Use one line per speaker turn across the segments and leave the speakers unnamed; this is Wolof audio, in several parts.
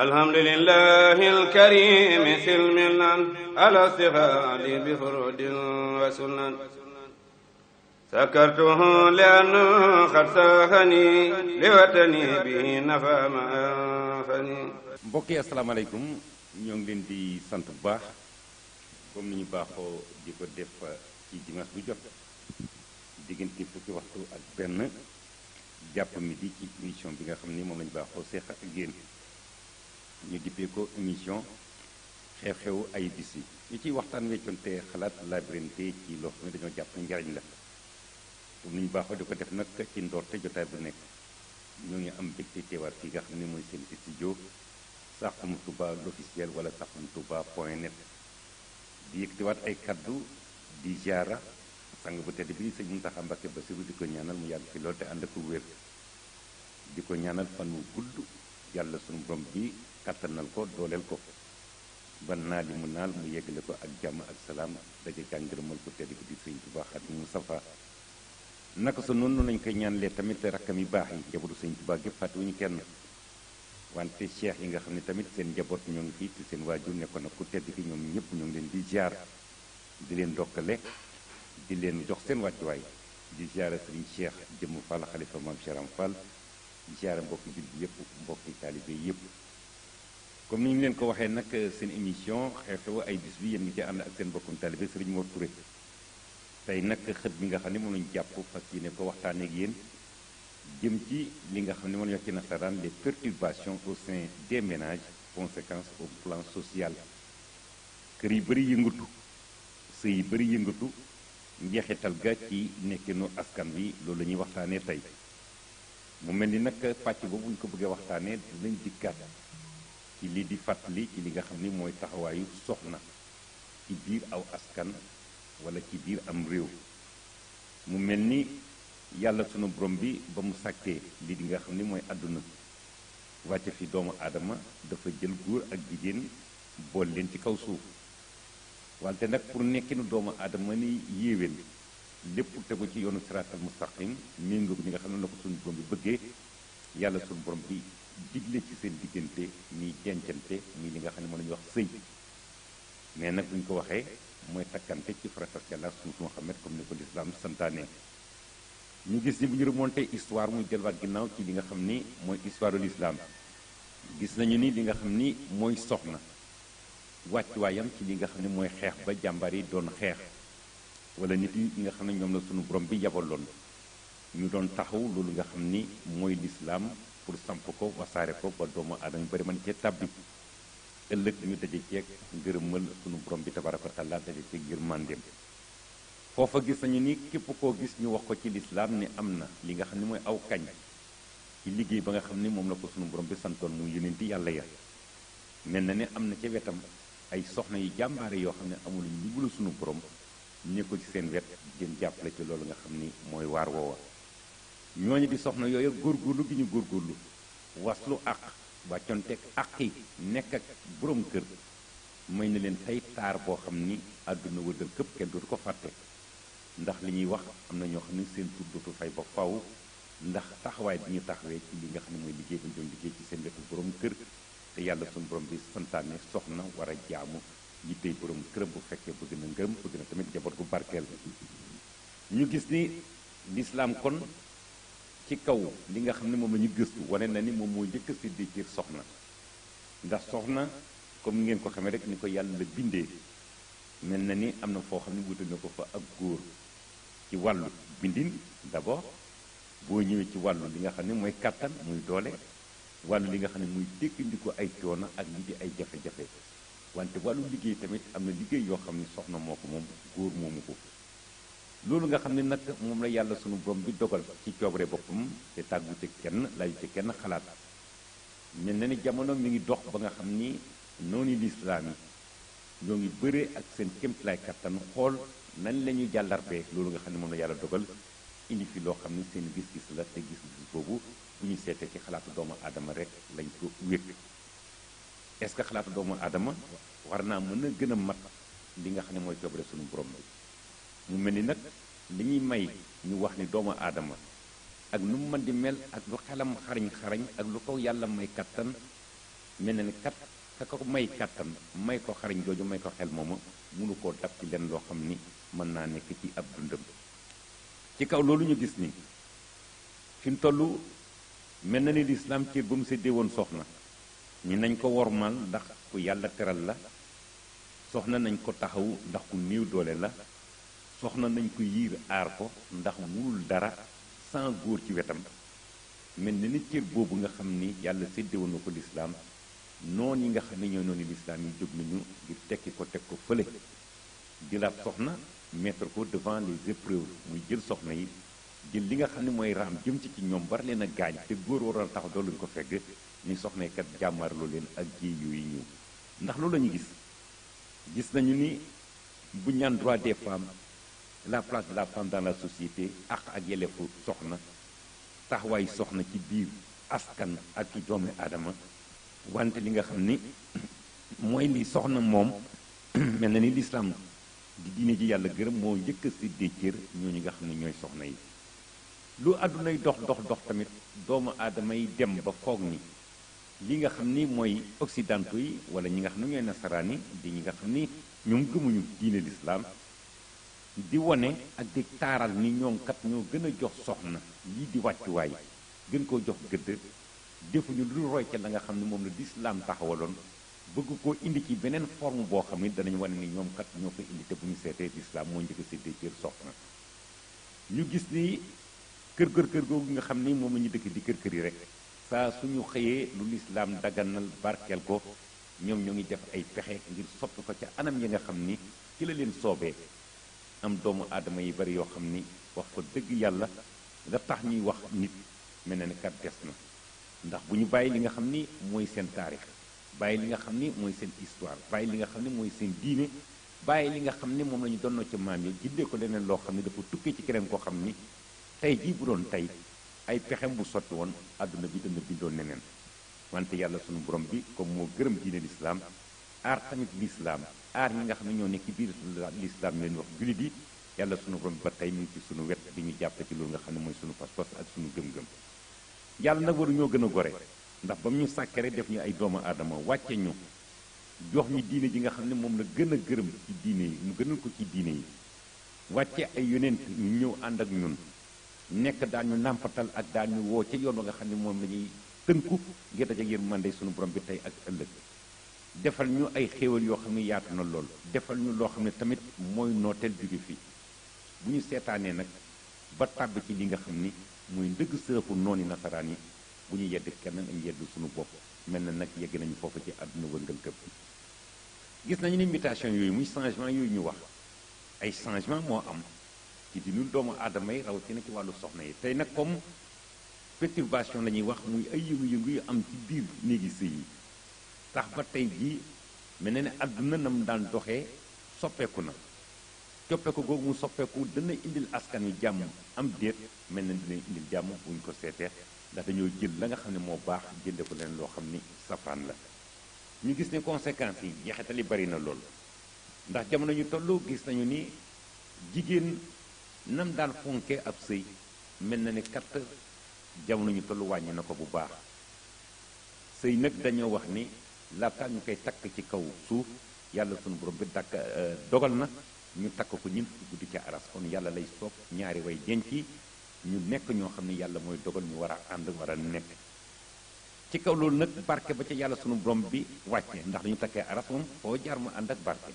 alhamdulillahi alkarimi silmilan ala sihadi bi furudin wa sunan sakartuhu lianna qad sahani liwatani bihi nafa ma anfani.
mbokk yi asalaamaaleykum, ñoo ngi leen di sant bu baax comme ni ñu baaxoo di ko def ci dimanche bu jot diggante fukki waxtu ak benn jàpp midi ci émission bi nga xam ni moom lañu baaxoo seex ak yéen ñu dippee ko émission xew-xewu ay bis yi ñu ciy waxtaan weccoonte xalaat labirinte ci loo xam ne dañoo jàpp ne njariñ la comme ni ñu baaxoo di ko def nag ci ndoorte jotaay bu nekk ñoo ngi am mbégte teewaat fii nga xam ne mooy seen studio Saxum Touba l'officiel wala saxumtouba.net di yëkkatiwaat ay kaddu di ziara sang bu tedd bi sëñ Muntaxa Mbàkke Basiru di ko ñaanal mu yàgg fi lool te ànd ak wér di ko ñaanal fan wu gudd yàlla sunu borom bi kàttanal ko dooleel ko ba naal li mu naal mu yeggale ko ak jàmm ak salaam daje jàngërëmal ko tedd bi di sëñ Tuubaa Xaadimu Mustafaa naka sa noonu lañ koy ñaanalee tamit rakkam yi baax yi njabootu sëñ Tuubaa gépp fàttewuñu kenn wante cheikh yi nga xam ne tamit seen njaboot ñoo ngi fii te seen waajur nekkoon nag ku tedd ki ñoom ñëpp ñoo ngi leen di ziar di leen dokkale di leen jox seen wàccuwaay di ziara sëriñ Cheikh Jëmm Fall xalifa maam Cheram Fall di ziara mbokki jullit yëpp mbokki taalibe yëpp comme ni ñu leen ko waxee nag seen émission xew-xewu ay bis bi yéen ngi ci ànd ak seen mbokkum taalibe sëriñ Mor Touré tey nag xët bi nga xam ne moom lañu jàpp fas yéene ko waxtaanee ak yéen jëm ci li nga xam ne moom la ñu wax ci nasaraan les perturbations au sein des ménages conséquences au plan social kër yi bëri yëngatu sëy yi bëri yëngatu njeexital ga ci nekkinu askan wi loolu la ñuy waxtaanee tey mu mel ni nag pàcc boobu ñu ko bëggee waxtaanee dinañ dikkaat ci lii di fàttali ci li nga xam ni mooy taxawaayu soxna ci biir aw askan wala ci biir am réew mu mel ni yàlla sunu borom bi ba mu sàkkee lii di nga xam ni mooy àdduna wàcce fi doomu aadama dafa jël góor ak jigéen bool leen ci kaw suuf wante nag pour nekkinu doomu aadama ni yéewén lépp tegu ci yoonu siraatal mustaqim méngoo ñi nga xam ne la ko sunu borom bi bëggee yàlla sunu borom bi digle ci seen diggante muy dencante muy li nga xam ne moom la ñuy wax sëy mais nag bu ñu ko waxee mooy takkante ci faratas yàlla sunu Muhammad comme ni ko lislaam santaane ñu gis ni bu ñu remonté histoire muy delluwaat ginnaaw ci li nga xam ni mooy histoire de l'islam gis nañu ni li nga xam ni mooy soxna wàccuwaayam ci li nga xam ne mooy xeex ba jàmbaar yi doon xeex wala nit yi nga xam ne ñoom la sunu borom bi yabaloon ñu doon taxaw loolu nga xam ni mooy l'islam pour samp ko wasaare ko ba doomu aadama yu bari mën cee tàbbi ëllëg ñu daje ceeg ngërëmal sunu borom bi tabaraka wa taala daje ceeg yërmandeem foofa gis nañu ni képp koo gis ñu wax ko ci lislaam ni am na li nga xam ne mooy aw kañ ci liggéey ba nga xam ni moom la ko sunu borom bi santoon muy yonenti yàlla ya mel na ne am na ca wetam ay soxna yu jàmbaare yoo xam ne amul ñu bugula sunu borom ne ko ci seen wet gën jàppale ci loolu nga xam ni mooy waar woowa ñooñu di soxna yooyu góorgóorlu gi ñu góorgóorlu waslu àq wàccoonteeg àq yi nekk ak borom kër may na leen tey taar boo xam ni àdduna wëddal këpp kenn dootu ko fàtte ndax li ñuy wax am na ñoo xam ne seen tur dootu fay ba faw ndax taxawaay bi ñu taxawee ci li nga xam ne mooy liggéey ba ñu doon liggéey ci seen wetu borom kër te yàlla suñu borom bi santaane soxna war a jaamu yittey borom këram bu fekkee bëgg na ngërëm bëgg na tamit jaboot gu barkeel ñu gis ni lislaam kon ci kaw li nga xam ne moom la ñu gëstu wane na ni moom moo njëkk a séddee ci soxna ndax soxna comme ni ngeen ko xamee rek ni ko yàlla la bindee mel na ni am na foo xam ne wutal na ko fa ak góor ci wàllu bindin d'abord boo ñëwee ci wàllu li nga xam ne mooy kàttan muy doole wàllu li nga xam ne muy dékkandiku ay coono ak li di ay jafe-jafe wante wàllu liggéey tamit am na liggéey yoo xam ne soxna moo ko moom góor moomu ko loolu nga xam ne nag moom la yàlla sunu borom bi dogal ci coobare boppam te tàggu ci kenn layu ci kenn xalaat mel na ni jamono mi ngi dox ba nga xam ni noonu lislaam yi ñoo ngi bëree ak seen kéemtalaay kattan xool nan la ñuy jàllarbee loolu nga xam ne moom la yàlla dogal indi fi loo xam ne seen gis-gis la te gis-gis boobu bu ñu seetee ci xalaatu doomu aadama rek lañ ko wékk est-ce que xalaatu doomu aadama war naa mën a gën a mat li nga xam ne mooy coobare sunu borom bi mu mel ni nag li ñuy may ñu wax ni doomu aadama ak nu mu mën di mel ak lu xelam xarañ ak lu ko yàlla may kattan mel na ni kat ka ko may kattan may ko xarañ jooju may ko xel mooma mënu koo dab ci leen loo xam ni mën naa nekk ci ab dundam. ci kaw loolu ñu gis ni fi mu toll mel na ni lislaam cër ba mu séddee woon soxna ni nañ ko wormaal ndax ku yàlla teral la, soxna nañ ko taxaw ndax ku néew doole la, soxna nañ ko yiir aar ko ndax mënul dara sans góor ci wetam. mel na ni cër boobu nga xam ni yàlla séddee woon na ko lislaam noon yi nga xam ne ñooy noonu lislaam yi jóg nañu ngir tekki ko teg ko fële jëlaat soxna mettre ko devant les épreuves, muy jël soxna yi jël li nga xam ne mooy raam jëm ci ñoom war leen a gaañ te góor waral tax doo luñ ko fegg ni soxna kat jàmmaarloo leen ak jéey yooyu ñëw. ndax loolu la ñu gis nañu ni bu ñaan droit des femmes, la place de la femme dans la société, ak yelleefu soxna, taxawaayu soxna ci biir askan ak ci doomi aadama. wante li nga xam ni mooy li soxna moom mel na ni lislaam di diine ji yàlla gërëm moo njëkk a séddee cër ñooñu nga xam ne ñooy soxna yi. lu àddunay dox tamit doomu aadama yi dem ba foog ni li nga xam ni mooy occidentaux yi wala ñi nga xam ne ñooy nasaraan yi di ñi nga xam ni ñoom gëmuñu diine lislaam di wone ak di taaral ni ñoom kat ñoo gën a jox soxna lii di wàccuwaay gën koo jox gëdd, defuñu lu roy ca la nga xam ne moom la lislaam taxawaloon bëgg koo indi ci beneen forme boo xam ne danañ wane ni ñoom kat ñoo ko indi te bu ñu seetee lislaam moo njëkk a séddee cër soxna. ñu gis ni kër googu nga xam ni moom la ñu dëkk di kër yi rek saa suñu xëyee lu lislaam daganal barkeel ko ñoom ñoo ngi def ay pexe ngir soppi ko ca anam yi nga xam ni ci la leen soobee. am doomu aadama yi bari yoo xam ni wax fa dëgg yàlla la tax ñuy wax nit mel na ne kat des na, ndax bu ñu bàyyi li nga xam ni mooy seen taarix, bàyyi li nga xam ni mooy seen histoire, bàyyi li nga xam ni mooy seen diine, bàyyi li nga xam ni moom la ñu donnoo ca maam yi jëndee ko leneen loo xam ni dafa tukkee ci keneen koo xam ni tey jii bu doon tey ay pexem bu sotti woon àdduna bi dana bindoon neneen. wante yàlla sunu borom bi comme moo gërëm diine lislaam aar tamit lislaam aar ñi nga xam ne ñoo nekk ci biir lislaam leen wax jullit yi, yàlla sunu borom bi ba tey mu ngi ci sunu wet di ñu jàppe ci loolu nga xam ne mooy sunu pas-pas ak sunu gëm-gëm. yàlla nag waru ñoo gën a gore ndax ba mu ñu sàkkare def ñu ay doomu aadama wàcce ñu jox ñu diine ji nga xam ne moom la gën a gërëm ci diine yi, mu gënal ko ci diine yi, wàcce ay yonent ñu ñëw ànd ak ñun nekk daan ñu nàmpatal ak daan ñu woo ca yoon wa nga xam ne moom la ñuy tënku ngir daje yërmande sunu borom bi tey ak ëllëg. defal ñu ay xéewal yoo xam ne yaatu na lool, defal ñu loo xam ne tamit mooy nooteel jóge fii. bu ñu seetaanee nag ba tàbb ci li nga xam ni muy ndëgg sërëxu nooni nasaraan yi, bu ñu yedd kenn nañ yedd suñu bopp. mel na nag yegg nañu foofu ci àdduna wëngal këpp. gis nañu ni mutation yooyu muy changement yooyu ñu wax ay changement moo am ci dinu doomu aadama yi rawatina ci wàllu soxna yi. tey nag comme perturbation la ñuy wax muy ay yëngu-yëngu yu am ci biir néegi sëy yi tax ba tey jii mel na ne àdduna nam daan doxee soppeeku na. coppeeku googu mu soppeeku dana indil askan wi jàmm am déet, mel na dina indil jàmm buñ ko seetee ndax dañoo jël la nga xam ne moo baax jënde ko leen loo xam ni safaan la. ñu gis ne conséquences yi jeexital yi bari na lool ndax jamono ñu toll gis nañu ni jigéen nam daan fonke ab sëy mel na ne kat jamono ñu toll wàññi na ko bu baax. sëy nag dañoo wax ni laata ñu koy takk ci kaw suuf yàlla sunu borom bi dakk dogal na ñu takk ko ñeent fukki guddi ca aras, kon yàlla lay soog ñaari way denc ñu nekk ñoo xam ne yàlla mooy dogal ñu war a ànd war a nekk. ci kaw loolu nag barke ba ca yàlla sunu borom bi wàcce ndax dañu takkee aras moom foo jaar mu ànd ak barke.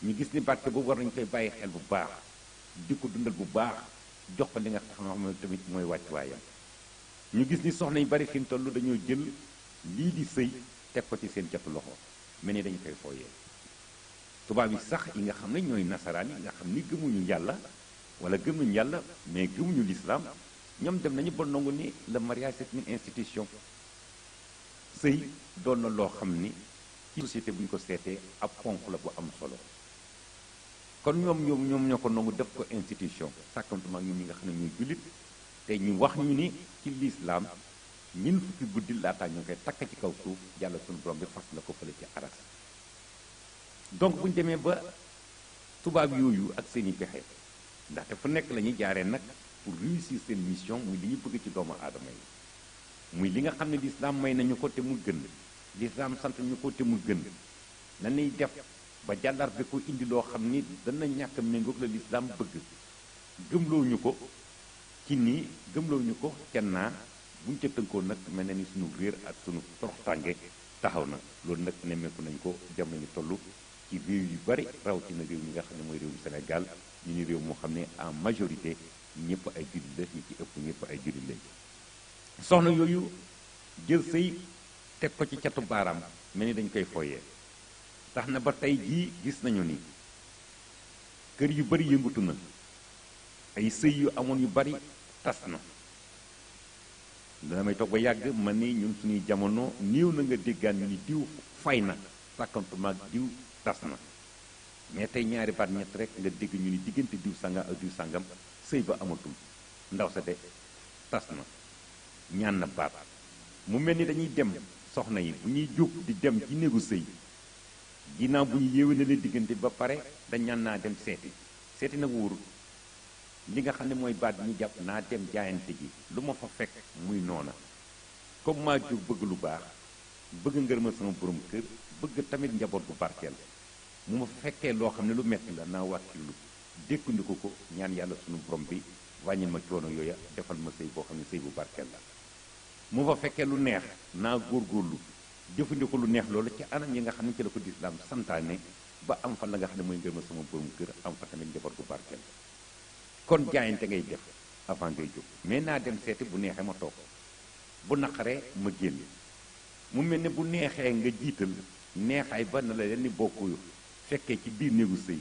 ñu gis ni barke boobu war nañu koy bàyyi xel bu baax di ko dundal bu baax jox ko li nga xam ne tamit mooy wàccuwaayam. ñu gis ni soxna yu bari fi mu toll dañoo jël lii di sëy teg ko ci seen jatu loxo mel ni dañu koy fooyee. tubaab yi sax yi nga xam ne ñooy nasaraan yi nga xam ni gëmuñu yàlla wala gëm nañu yàlla mais gëmuñu l'islam, ñoom dem nañu ba nangu ni le mariage c'est une institution. sëy doon na loo xam ni ci société bu ñu ko seetee ab ponk la bu am solo, kon ñoom ñoo ko nangu def ko institution. sàkkantuma ak ñun ñi nga xam ne ñuy jullit te ñu wax ñu ni ci l'islam ñun fukki guddi laataa ñu koy takk ci kaw suuf yàlla sunu borom bi fas la ko fële ci aras. donc bu ñu demee ba tubaab yooyu ak seen i pexe ndaxte fu nekk la ñuy jaaree nag pour réussir seen mission muy li ñu bëgg ci doomu aadama yi, muy li nga xam ne lislaam may nañu ko te mu gën lislaam sant ñu ko te mu gën nañuy def ba jàllar bi ko indi loo xam ni dana ñàkk méngoog la lislaam bëgg gëmloo ñu ko ci nii gëmloo ñu ko ca naa buñ ca tënkoo nag mel na ni suñu réer ak suñu toroxtànge taxaw na loolu nag nemmeeku nañ ko jamono ñu toll ci réew yu bari rawatina réew mi nga xam ne mooy réewum Sénégal ñu ni réew moo xam ne en majorité ñëpp ay jullit la ñi ci ëpp ñëpp ay jullit lañ soxna yooyu jël sëy teg ko ci catu baaraam mel ni dañ koy foyee tax na ba tey jii gis nañu ni kër yu bari yëngatu na ay sëy yu amoon yu bari tas na damay toog ba yàgg ma ni ñun suñuy jamono néew na nga déggaan ñu ni diw fay na sàkkantuma ak diw tas na mais tey ñaari baat ñett rek nga dégg ñu ni diggante diw sàngam ak diw sàngam sëy ba amatul ndaw sa de tas na ñaan na baat mu mel ni dañuy dem soxna yi bu ñuy jóg di dem ci néegu sëy ginnaaw bu ñu yéwénalee diggante ba pare dañ ñaan naa dem seeti nag wóorul li nga xam ne mooy baat bi ñu jàpp naa dem jaayante ji lu ma fa fekk muy noona comme maa jóg bëgg lu baax bëgg ngërëmal sama borom kër bëgg tamit njaboot bu barkeel mu ma fa fekkee loo xam ne lu metti la naa wàkkilu dékkandiku ko ñaan yàlla sunu borom bi wàññil ma coono yooya defal ma sëy boo xam ne sëy bu barkeel la mu fa fekkee lu neex naa góorgóorlu jëfandikoo lu neex loolu ci anam yi nga xam ne ci la ko lislaam santaane ba am fa la nga xam ne mooy ngërëmal sama borom kër am fa tamit njaboot bu barkeel kon jaayante ngay def avant ngay jóg mais naa dem seeti bu neexee ma toog bu naqaree ma génn mu mel ne bu neexee nga jiital neexaay ba na la leen ni bokku fekkee ci biir néegu sëy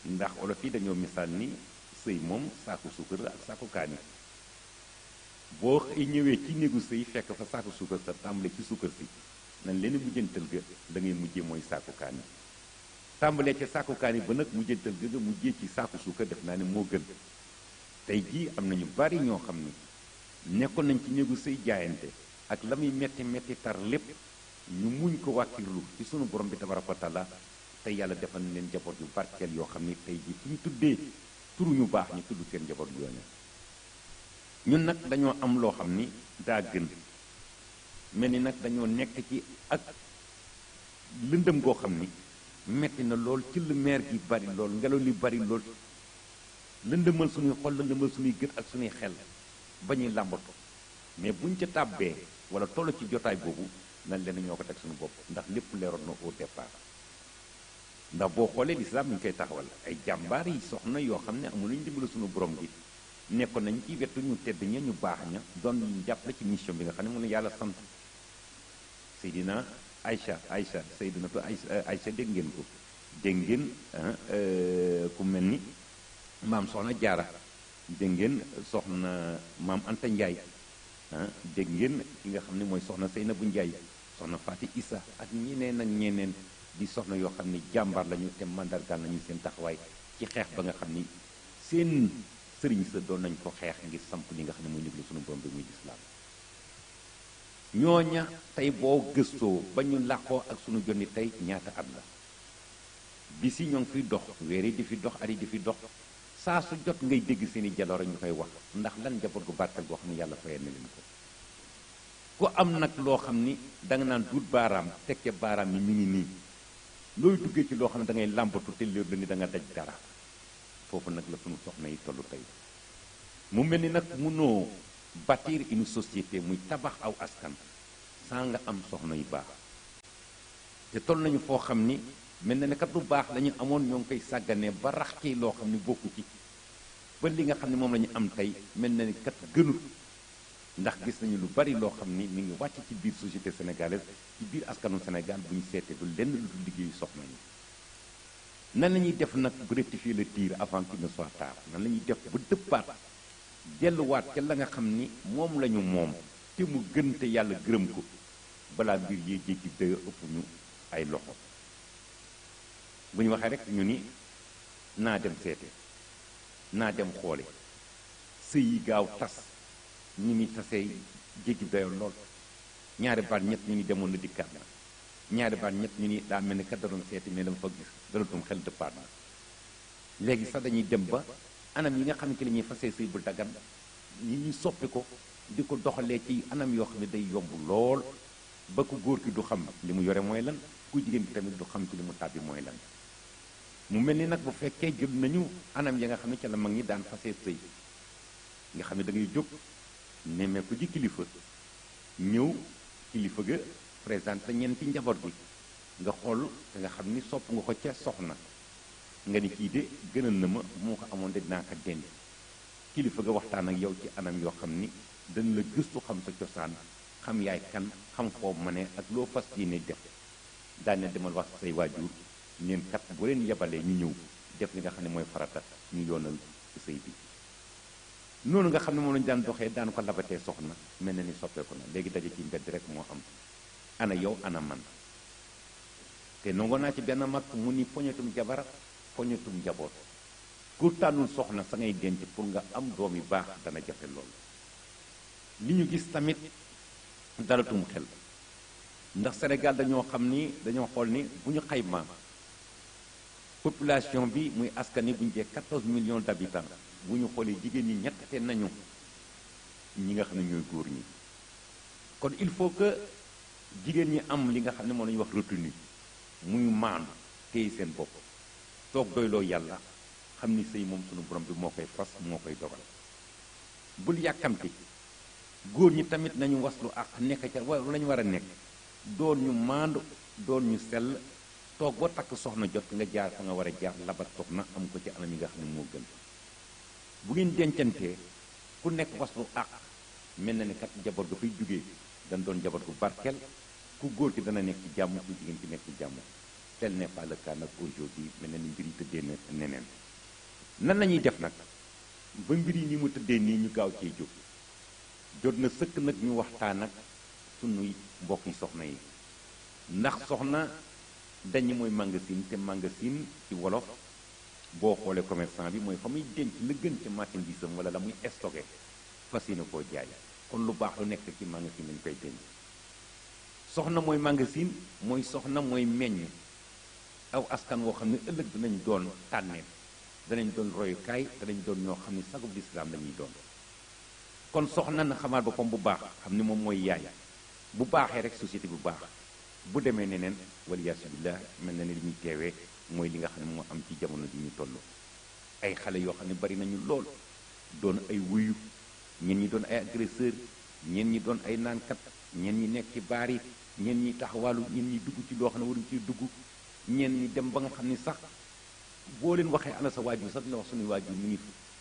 ndax olof yi dañoo misaal ni sëy moom saaku suukar ak saaku kaani boo xëy ñëwee ci néegu sëy fekk fa saaku suukar sa tàmbale ci suukar si nañ leen mujjantal ga da ngay mujjee mooy saaku kaani tàmbalee ca saaku kaani ba nag mujjantal ga nga mujjee ci saaku suukar def naa ne moo gën tey jii am nañu bari ñoo xam ni nekkoon nañ ci néegu sëy jaayante ak la muy metti metti tar lépp ñu muñ ko wàkkirlu ci sunu borom bi tabaraka wa taala te yàlla defal na leen njaboot yu barkeel yoo xam ni tey jii fu ñu tuddee turu ñu baax ñu tudd seen njaboot yooñu ñun nag dañoo am loo xam ni daa gën mel ni nag dañoo nekk ci ak lëndëm goo xam ni metti na lool ci lu meer gi bari lool ngelaw li bari lool lëndëmal suñuy xol lëndëmal suñuy gët ak suñuy xel ba ñuy làmbatu mais buñ ca tàbbee wala toll ci jotaay boobu nañ leen ñoo ko teg suñu bopp ndax lépp leeroon na au départ ndax boo xoolee lislaam ñu ngi koy taxawal ay jàmbaar yi soxna yoo xam ne amul lu ñu dimbali suñu borom gi nekkoon nañ ci wetu ñu tedd ña ñu baax ña doon jàppale ci mission bi nga xam ne moom la yàlla sant Seydina Aïcha Seydinatu Aïcha dégg ngeen ko dégg ngeen ku mel ni maam soxna Jaara dégg ngeen soxna maam Anta Ndiaye dégg ngeen ki nga xam ne mooy soxna Seynabu Ndiaye soxna Faati Issa ak ñeneen ak ñeneen di soxna yoo xam ni jàmbaar lañu te mandargaal nañu seen taxawaay ci xeex ba nga xam ni seen sëriñ sa doon nañ ko xeex ngir samp li nga xam ne muy ndiglu suñu borom bi muy lislaam ñooña tey boo gëstoo ba ñu làqoo ak suñu jonni tey ñaata at la bis yi ñoo ngi fiy dox weer yi di fi dox at yi di fi dox saa su jot ngay dégg seeni jaloore ñu koy wax ndax lan njaboot gu barkeel boo xam ne yàlla fayal na leen ko ku am nag loo xam ni danga naan duut baaraam tekke baaraam yi mi ngi nii looy duggee ci loo xam ne da ngay làmbatu te léer la ni da nga daj dara foofu nag la suñu soxna yi tollu tey mu mel ni nag mënoo bâtir une société muy tabax aw askan saa nga am soxna yu baax te toll nañu foo xam ni mel na ne kat lu baax la ñu amoon ñoo ngi koy sàgganee ba rax ci loo xam ni bokku ci ba li nga xam ne moom la ñu am tey mel na ni kat gënul ndax gis nañu lu bari loo xam ni mi ngi wàcc ci biir société sénégalaise ci biir askanu Sénégal bu ñu seetee du lenn lu dul liggéeyu soxna yi nan la ñuy def nag bu rectifier le tir avant qu'il ne soit tard nan la ñuy def bu dëppaat delluwaat ca la nga xam ni moom la ñu moom te mu gën te yàlla gërëm ko balaa mbir yi jéggi dëgg ëpp ñu ay loxo bu ñu waxee rek ñu ni naa dem seete naa dem xoole sëy yi gaaw tas ñu ni tasee jéggi dayoo lool ñaari baat ñett ñu ni demoon na dikkaat na ñaari baat ñett ñu ni daa mel ni kat da doon seeti mais dama fa gis dalatum xel dëppaat na léegi sax dañuy dem ba anam yi nga xam ne ci la ñuy fasee sëy bu dagan ñi ñuy soppi ko di ko doxalee ci anam yoo xam ne day yomb lool ba ku góor ki du xam li mu yore mooy lan, ku jigéen ki tamit du xam ci li mu tàbbi mooy lan. mu mel ni nag bu fekkee jël nañu anam ya nga xam ne ca la mag ñi daan fasee sëy, nga xam ne da ngay jóg nemmeeku ji kilifa, ñëw kilifa ga présenté ñeenti njaboot gi, nga xool te nga xam ni sopp nga ko ca soxna, nga ni kii de gënal na ma moo ko amoon de dinaa ko denc. kilifa ga waxtaan ak yow ci anam yoo xam ni dañ la gëstu xam sa cosaan, xam yaay kan, xam foo mënee ak loo fas yéene def. daane demal wax say waajur neen kat bu leen yebalee ñu ñëw def li nga xam ne mooy farata, ñu yoonal sëy bi. noonu nga xam ne moom lañu daan doxee daan ko labatee soxna mel na ni soppeeku na léegi daje ci mbedd rek moo am, ana yow ana man. te nangoo naa ci benn mag mu ni poñetum jabar poñetum njaboot, ku tànnul soxna sa ngay denc pour nga am doom yu baax dana jafe lool. li ñu gis tamit dalatum xel, ndax Sénégal dañoo xam ni dañoo xool ni bu ñu xaymaa population bi muy askan wi bu ñu jee 14 millions d'habitants, bu ñu xoolee jigéen ñi ñettete nañu ñi nga xam ne ñooy góor ñi. kon il faut que jigéen ñi am li nga xam ne moom la ñuy wax retenue, muy maandu téye seen bopp, toog doyloo yàlla, xam ni sëy moom sunu borom bi moo koy fas moo koy dogal. bul yàkkamti. góor ñi tamit nañu waslu ak nekk ca la ñu war a nekk, doon ñu maandu, doon ñu sell, toog ba takk soxna jot nga jaar fa nga war a jaar labat soxna am ko ci anam yi nga xam ne moo gën. bu ngeen dencantee ku nekk waslu ak mel na ni kat jabar ga fay jógee dañ doon jabar gu barkeel, ku góor ki dana nekk ci jàmm, ku jigéen ki nekk ci jàmm. tel n'est pas le cas nag aujourd'hui, mel na ni mbir yi tëddee na neneen. nan la ñuy def nag ba mbir yi ni mu tëddee nii ñu gaaw cee jóg? jot na sëkk nag ñu waxtaan ak sunuy mbokki soxna yi, ndax soxna dañu mooy magasin, te magasin ci wolof boo xoolee commerçant bi mooy fa muy denc la gën ci marchandise am wala la muy stocké fas yéene koo jaay. kon lu baax lu nekk ci magasin lañ koy denc. soxna mooy magasin, mooy soxna mooy meññ aw askan woo xam ne ëllëg dinañ doon tànneef, danañ doon royukaay, danañ doon ñoo xam ne sagub lislaam lañuy doon. kon soxna na xamaat boppam bu baax, xam ni moom mooy yaay. bu baaxee rek société bu baax, bu demee neneen waliyaasu billah mel na ni li ñuy teewee mooy li nga xam ne moo am ci jamono ji ñu toll. ay xale yoo xam ne bari nañu lool, doon ay wuyu, ñeen ñi doon ay agresseur, ñeen ñi doon ay naankat, ñeen ñi nekk ci baar yi, ñeen ñi taxawaalu, ñeen ñi dugg ci loo xam ne waruñ ciy dugg, ñeen ñi dem ba nga xam ni sax boo leen waxee ana sa waajur sax dina wax suñuy waajur mu ngi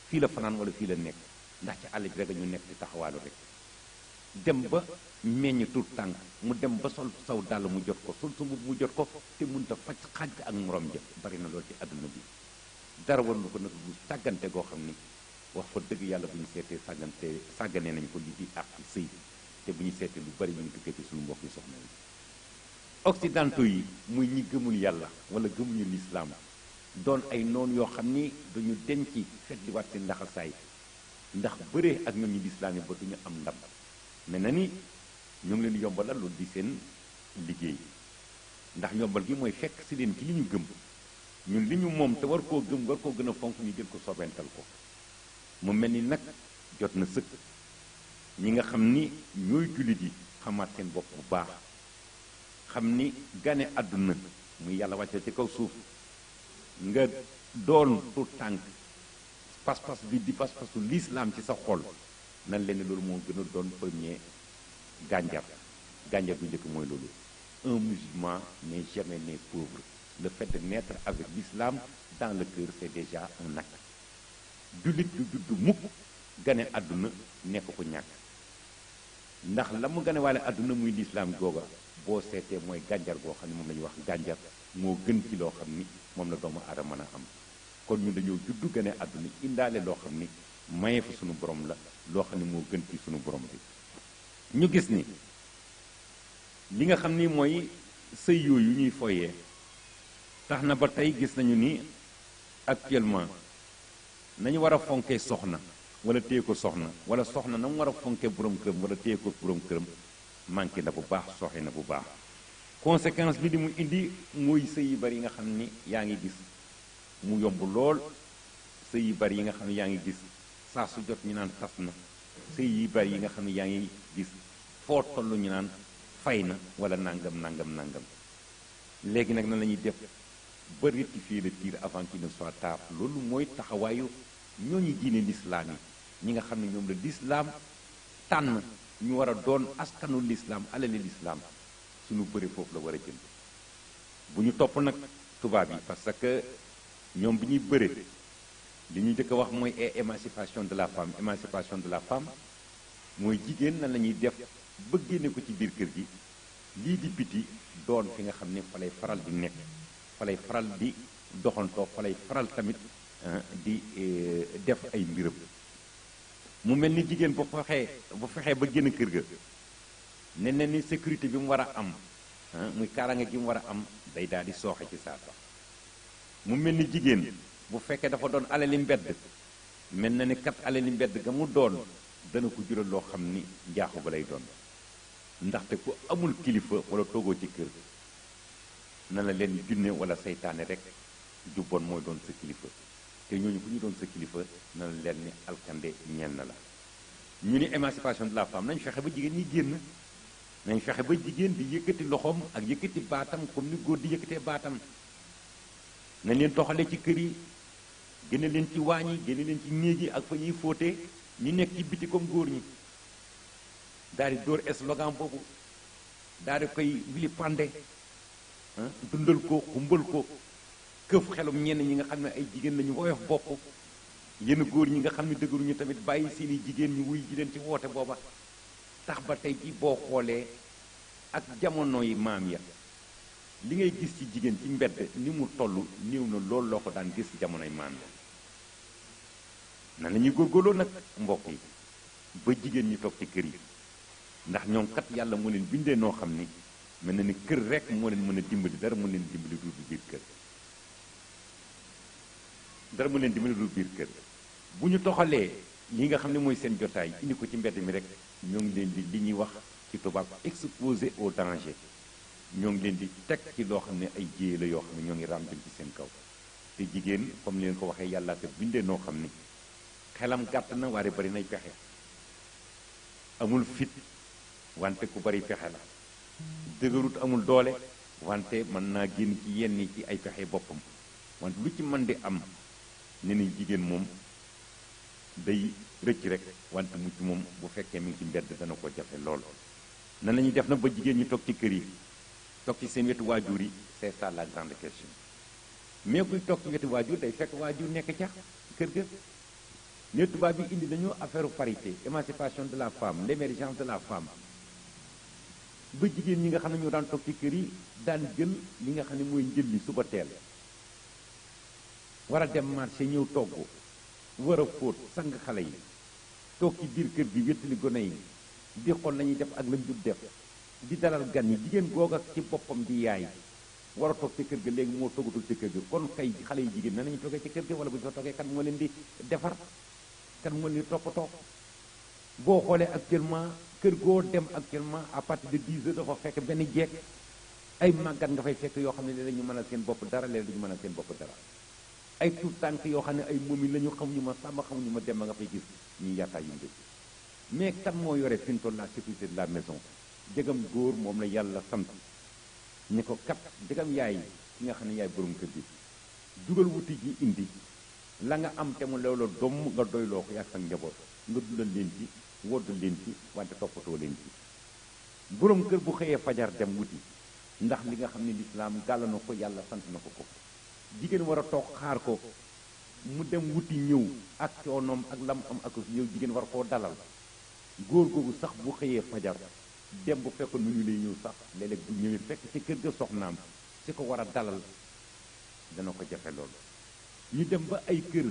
fii la fanaan wala fii la nekk, ndax ci àll bi rek ñu nekk ci taxawaalu rek. dem ba meññ tur tànk mu dem ba sol saw dàll mu jot ko, sol sa mbubb mu jot ko, te mënta faj xaaj ak morom ja. bari na lool ci àdduna bi. dara war na ko nag bu sàggante goo xam ni wax fa dëgg yàlla bu ñu seetee sàgganee nañ ko li di àq sëy, te bu ñu seetee lu bari ñu ngi tukkee ci suñu mbokk yi soxna yi. occidentaux yi muy ñi gëmul yàlla wala gëmuñu lislaam doon ay noon yoo xam ni dañu denc fetliwaat seen ndaxasaay, ndax bëree ak ñoom ñi lislaam yi ba duñu am ndam. mais na ni ñu ngi leen yombalal loolu di seen liggéey, ndax yombal gi mooy fekk si leen ci li ñu gëm, ñun li ñu moom te war koo gëm, war koo gën a fonk, ñu jël ko sobental ko. mu mel ni nag jot na sëkk ñi nga xam ni ñooy jullit yi xamaat seen bopp bu baax, xam ni gane àdduna muy yàlla wàcce ci kaw suuf, nga doon tu tànk pas-pas bi di pas-pasu lislaam ci sa xol, nan leen loolu moo gën a doon premier gànjar bu njëkk mooy loolu. Un musulman n'est jamais né pauvre. Le fait de naître avec l'islam dans le cœur, c'est déjà un acte. jullit du juddu mukk gane àdduna nekk ko ñàkk, ndax la mu gane waale àdduna muy lislaam googa boo seetee mooy gànjar goo xam ne moom la ñuy wax gànjar moo gën ci loo xam ni moom la doomu aadama mën a am. kon ñun dañoo juddu gane àdduna indaale loo xam ni maye fa sunu borom la, loo xam ne moo gën ci sunu borom bi. ñu gis ni li nga xam ni mooy sëy yooyu ñuy foyee tax na ba tey gis nañu ni actuellement nañu war a fonkee soxna wala téye ko soxna, wala soxna na mu war a fonkee borom këram wala téye ko borom këram manqué na bu baax, soxe na bu baax. conséquence bi li mu indi mooy sëy yu bari yi nga xam ni yaa ngi gis mu yomb lool, sëy yu bari yi nga xam ne yaa ngi gis saa su jot ñu naan tas na, sëy yu bari yi nga xam ne yaa ngi gis foo toll ñu naan fay na wala nangam nangam nangam léegi nag nan la ñuy def ba rectifier le tir avant qu'il ne soit tard loolu mooy taxawaayu ñooñu diine lislaam yi ñi nga xam ne ñoom la lislaam tànn ñu war a doon askanu lislaam alali lislaam suñu bëri foofu la war a jëm bu ñu topp nag tubaab yi parce que ñoom bi ñuy bëre li ñu njëkk a wax mooy émancipation de la femme émancipation de la femme mooy jigéen nan la ñuy def ba génne ko ci biir kër gi lii di biti doon fi nga xam ne fa lay faral di nekk fa lay faral di doxantoo fa lay faral tamit di def ay mbiram mu mel ni jigéen bu fexee ba génn kër ga ne ne ni sécurité bi mu war a am muy kaaraange gi mu war a am day daal di sooxe ci saa sax mu mel ni jigéen bu fekkee dafa doon alali mbedd mel na ni kat alali mbedd ga mu doon dana ko jural loo xam ni njaaxu ba lay doon ndaxte ku amul kilifa wala toogoo ci kër na la leen junne wala seytaane rek ju bon mooy doon sa kilifa te ñooñu bu ñu doon sa kilifa na la leen ni alkande ñenn la ñu ni émancipation de la femme nañ fexe ba jigéen ñi génn nañ fexe ba jigéen di yëkkati loxoom ak yëkkati baatam comme ni góor di yëkkatee baatam nañ leen toxale ci kër yi génne leen ci waañ yi génne leen ci néeg yi ak fa ñuy fóotee ñi nekk ci biti comme góor ñi daal di dóor slogan boobu daal di koy vilipande dundal ko xumbal ko këf xelum ñenn ñi nga xam ne ay jigéen lañu woyof bopp yenn góor ñi nga xam ne dëgëruñu tamit bàyyi seeni jigéen ñu wuy ji leen ci woote booba tax ba tey ji boo xoolee ak jamono yi maam ya li ngay gis ci jigéen ci mbedd ni mu toll néew na loolu loo ko daan gis ci jamonoy maam ya nan la ñuy góorgóorloo nag mbokk yi ba jigéen ñi toog ci kër yi ndax ñoom kat yàlla moo leen bindee noo xam ni mel na ni kër rek moo leen mën a dimbali dara mu leen dimbali du biir kër dara mu leen dimbali du biir kër bu ñu toxalee li nga xam ne mooy seen jotaay indi ko ci mbedd mi rek ñoo ngi leen di li ñuy wax ci tubaab exposé au danger ñoo ngi leen di teg ci loo xam ne ay jéye la yoo xam ne ñoo ngi ràmbal ci seen kaw te jigéen comme ni leen ko waxee yàlla ko bindee noo xam ni xelam gàtt na waaye bari nay pexe amul fit wante ku bari pexe la dëgërut amul doole wante mën naa génn ci yenn ci ay pexe boppam wante lu ci mën di am ne ni jigéen moom day rëcc rek wante mucc moom bu fekkee mi ngi ci mbedd dana ko jafe lool nan la ñuy def nag ba jigéen ñi toog ci kër yi toog ci seen wetu waajur yi c'est ça la grande question mais kuy toog ci wetu waajur day fekk waajur nekk ca kër ga ne tubaab bi indi nañu affaire parité émancipation de la femme l'émergence de la femme ba jigéen ñi nga xam ne ñoo daan toog ci kër yi daan jël li nga xam ne mooy njël li suba teel war a dem marché ñëw togg war a fóot sang xale yi toog ci biir kër gi wéttali gone yi di xool lañuy def ak lañ dul def di dalal gan yi jigéen googa ci boppam di yaay war a toog ci kër ga léegi moo toggatul ci kër ga kon kay xale yi jigéen nan nañu toogee ci kër ga wala bu ñu fa toogee kan moo leen di defar kan moo leen di toppatoo boo xoolee actuellement kër goo dem actuellement à partir de 10 heures dafa fekk benn jeeg ay màggat nga fay fekk yoo xam ne léeg-léeg ñu mënal seen bopp dara léeg-léeg duñu mënal seen bopp dara ay tuut tànk yoo xam ne ay moom la ñu xamuñu ma sàmba xamuñu ma dem nga fay gis ñuy yaataa yu njëkk mais kan moo yore fi mu toll la sécurité de la maison jegam góor moom la yàlla sant ni ko kat jegam yaay ki nga xam ne yaay borom kër gi dugal wuti ji indi la nga am te mu loolu doom nga doyloo ko yaa sa njaboot nga dundal leen ci wodd leen ci wante toppatoo leen ci borom kër bu xëyee fajar dem wuti ndax li nga xam ne lislaam gàll na ko yàlla sant na ko ko jigéen war a toog xaar ko mu dem wuti ñëw ak coonoom ak lam am ak ñëw jigéen war koo dalal góor googu sax bu xëyee fajar dem bu fekkoon nu ñu lay ñëw sax léeg-léeg bu ñëwee fekk ci kër ga soxnaam si ko war a dalal dana ko jafe loolu ñu dem ba ay kër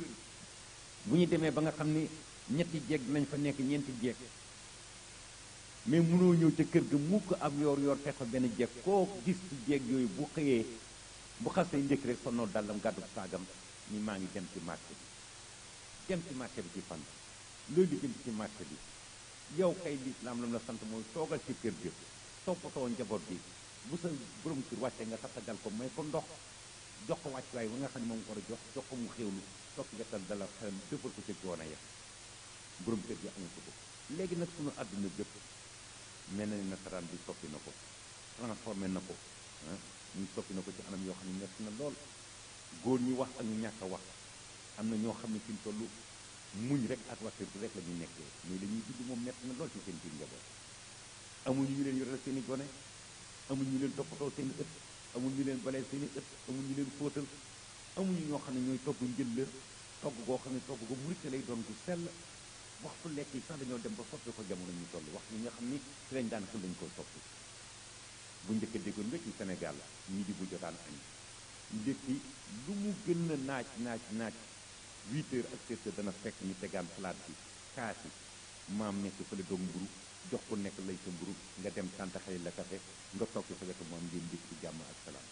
bu ñu demee ba nga xam ni ñetti jeeg dinañ fa nekk ñeenti jeeg mais mënoo ñëw ca kër ga mukk am yor fekk fa benn jeeg koo gis ci jeeg yooyu bu xëyee bu xasee ndékk rek sonnoo dallam gàddu saagam ni maa ngi dem ci marché bi dem ci marché bi ci fan loolu di jëm ci marché bi yow kay lislaam lam la sant mooy toogal ci kër ga toppatoo njaboot bi bu sa borom kër wàccee nga tatagal ko may ko ndox jox ko wàccuwaay ba nga xam ne moom ko war a jox ko mu xéwlu toog wetal dala xelam defal ko ca coono ya borom kër gi amul ko léegi nag sunu àdduna bépp mel na ni nasaraan bi soppi na ko transformé na ko ñu soppi na ko ci anam yoo xam ne nekk na lool góor ñi wax ak ñu ñàkk a wax am na ñoo xam ne fi mu toll muñ rek ak waxirtu rek la ñuy nekkee mais dañuy judd moom nekk na lool ci seen biir njaboot amuñu ñu leen yoral seen i gone amuñu ñu leen toppatoo seen i ëtt amuñu ñu leen baleel seen i ëtt amuñu ñu leen fóotal amuñu ñoo xam ne ñooy togg njël togg goo xam ne togg ko murit lay doon gu sell waxtu lekk yi sax dañoo dem ba soppi ko jamono ñu toll wax ñi nga xam ni ci lañ daan xel dañ koo soppi bu njëkk a déggoon nga ci Sénégal ñii di bu jotaan añ ndékki lu mu gën a naaj 8 heures ak 7 heures dana fekk ñu tegaan palaat bi kaasi maam nekk fële doog mburu jox ko nekk lay sa mburu nga dem tànt xëy la kafe nga toog ci sa wetu moom ngeen ndékki ci jàmm ak salaam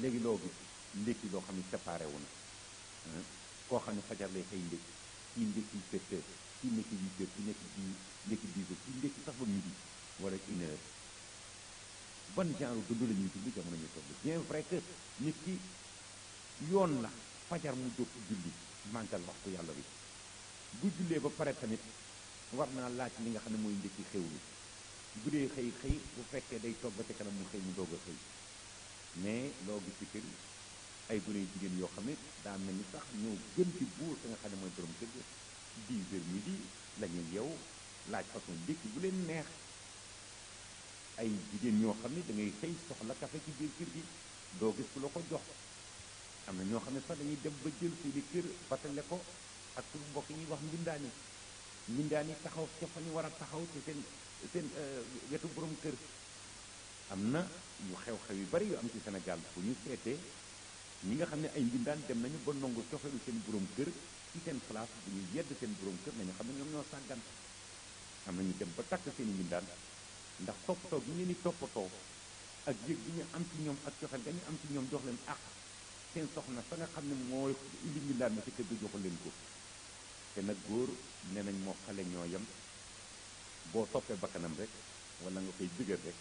léegi loo gis ndékki loo xam ne séparé wu na koo xam ne fajar lay xëy ndékki kii ndékki 7 heures kii ndékki 8 heures kii ndékki 10 heures kii ndékki sax ba midi wala 1 heure ban genre dund la ñuy dund jamono ñu toll bien vrai que nit ki yoon la fajar mu jóg julli màggal waxtu yàlla bi bu jullee ba pare tamit war naa laaj li nga xam ne mooy ndékki xewlu bu dee xëy bu fekkee day toog ba ca kanam mu xëy mu doog a xëy mais loo gis ci kër ay gune jigéen yoo xam ne daa mel ni sax ñoo gën ci buur ka nga xam ne mooy borom kër 10 heures midi la ñuy yeew laaj façon ndékki bu leen neex ay jigéen ñoo xam ne da ngay xëy soxla café ci biir kër gi doo gis ku la ko jox am na ñoo xam ne sax dañuy dem ba jël seeni kër batale ko ak suñu mbokk yi ñuy wax mbindaan yi taxaw ca fa ñu war a taxaw ci seen wetu borom kër am na yu xew-xew yu bari yu am ci Sénégal bu ñu seetee ñi nga xam ne ay mbindaan dem nañu ba nangu cofeelu seen borom kër ci seen place bu ñu yedd seen borom kër nañu xam ne ñoom ñoo sàggan am na ñu dem ba takk seen i mbindaan ndax toppatoo bi ñu ni toppatoo ak yëg bi ñu am ci ñoom ak cofeel ga ñu am ci ñoom jox leen ak seen soxna sa nga xam ne mooy indi mbindaan ma ci kër ga joxu leen ko te nag góor nee nañ moo xale ñoo yem boo toppee bakkanam rek wala nga koy bëggal rek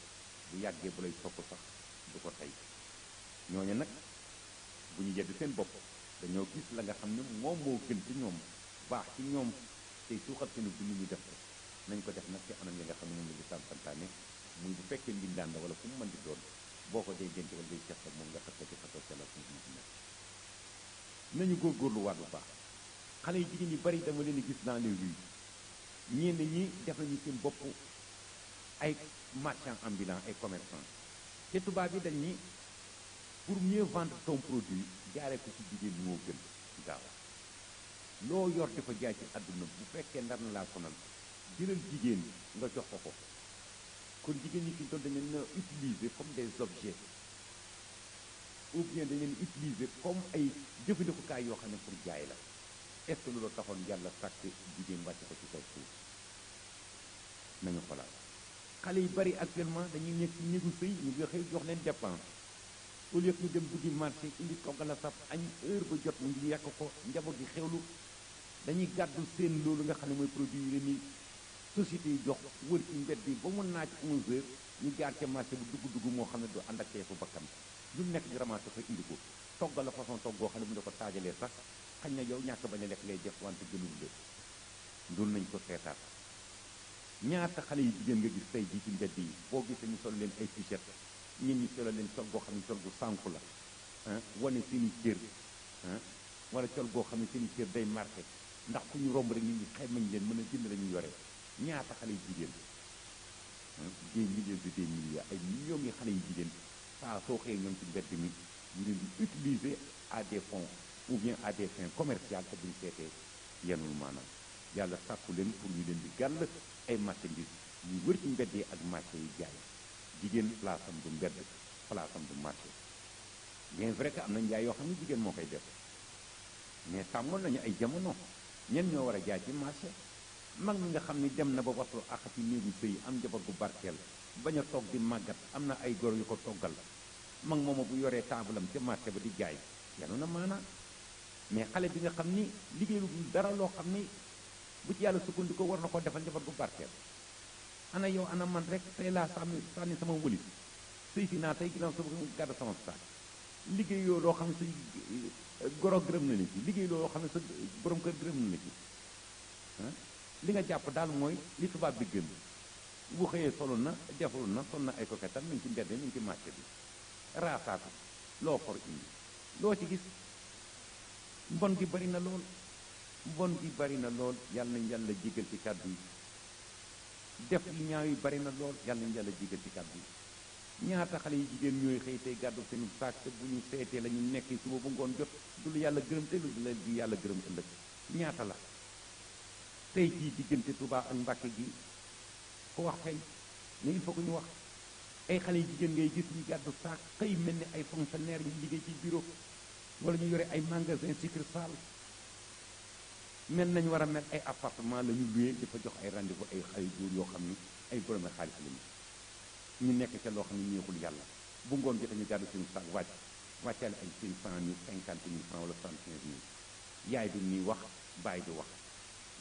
bu yàggee bu lay topp sax du ko tey ñooñu nag bu ñu yedd seen bopp dañoo gis la nga xam ne moom moo gën ci ñoom baax ci ñoom tey suuxat seen dund ñu def ko nañ ko def nag ci anam yi nga xam ne moom la lislaam santaane muy bu fekkee mbindaan la wala fu mu mën di doon boo ko dee jënte wala day cef ak moom nga xas ko ci xasoo ca la fu mu nekk nañu góorgóorlu waat bu baax xale yi jigéen ñi bari dama leen di gis dans les rues ñenn ñi def nañu seen bopp ay marchands ambulants ay commerçants te tubaab yi dañ ni pour mieux vendre ton produit jaaree ko ci jigéen moo gën gaaw loo yor dafa jaay ci àdduna bu fekkee ndar na laa sonal jëlal jigéen nga jox ko ko kon jigéen ñi fi doon dañ leen utiliser comme des objets ou bien dañ leen utiliser comme ay jëfandikukaay yoo xam ne pour jaay la est-ce que loolu taxoon yàlla sàkk jigéen wàcc ko ci kaw suuf nañu xolaat xale yu bari actuellement dañuy nekk ci néegu sëy ñu ngi xëy jox leen dépense au lieu que ñu dem duggi marché indi toggal a saf añ heure ba jot mu ngi yàq ko njaboot gi xewlu dañuy gàddu seen loolu nga xam ne mooy produit yi leen ni société yi jox wër ci mbedd bi ba mu naaj 11 heures ñu jaar ca marché bu dugg moo xam ne du ànd ak teefu bakkan lu nekk di ramassé fa indi ko toggal la façon togg goo xam ne mu ne ko taajalee sax xañ na yow ñàkk bañ a lekk ngay def wante gënul la loolu nañ ko seetaat ñaata xale yi jigéen nga gis tey jii ci mbedd yi boo gisee ñu sol leen ay t-shirt ñun ñi solo leen sol goo xam ne sol gu sànku la wane seen i cër wala col goo xam ne seen i cër day marqué ndax ku ñu romb rek nit ñi xaymañ leen mën a jënd la ñu yore ñaata xale yu jigéen des milliers et des milliers ay millions yi xale yu jigéen saa soo xëyee ñoom ci mbedd mi ñu leen di utiliser à des fonds ou bien à des fins commerciales te buñ seetee yenul maanaam yàlla sàkku leen pour ñu leen di gàll ay marchandises ñu wër ci mbedd yi ak marché yi jaay jigéen place am du mbedd place am du marché bien vrai que am na njaay yoo xam ne jigéen moo koy def mais tàmmoon nañu ay jamono ñen ñoo war a jaay ci marché mag mi nga xam ni dem na ba wattu ak ci néegu sëy am njaboot gu barkeel bañ a toog di màggat am na ay gor yu ko toggal mag mooma bu yoree taabalam ca marché ba di jaay yanu na maanaa mais xale bi nga xam ni liggéeyu dara loo xam ni bu ci yàlla sukkandiku war na ko defal njaboot gu barkeel ana yow ana man rek tey laa sànni sama wëlis sëy si naa tey ginnaaw sama gàddu sama saak liggéey yoo loo xam ne sa goro gërëm na la ci liggéey loo xam ne sa borom kër gërëm na la ci li nga jàpp daal mooy li tubaab bi gën bu xëyee solo na defaru na sol na ay koketam mi ngi ci mbedd mi ngi ci marché bi raasaatu loo for indi loo ci gis mbon gi bari na lool mbon gi bari na lool yàlla nañ yàlla jégal ci kàddu yi def yi ñaaw yi bari na lool yàlla nañ yàlla jégal ci kàddu yi ñaata xale yi jigéen ñooy xëy tey gàddu seen saak te bu ñu seetee la ñu nekk suba bu ngoon jot du lu yàlla gërëm te lu la di yàlla gërëm ëllëg ñaata la tey jii diggante Touba ak Mbàkke gi ko wax feeñ mais il faut que ñu wax ay xale yi jigéen ngay gis ñu gàddu saak xëy mel ni ay fonctionnaire ñu liggéey ci bureau wala ñu yore ay magasin succursale mel nañ war a mel ay appartement la ñu loué di fa jox ay rendez-vous ay xale góor yoo xam ni ay borom xaalis lañu ñu nekk ca loo xam ne neexul yàlla bu ngoon jotee ñu gàddu seen saak wàccaale ay 500 000 50 000 francs wala 75 000 yaay du nii wax bàyyi du wax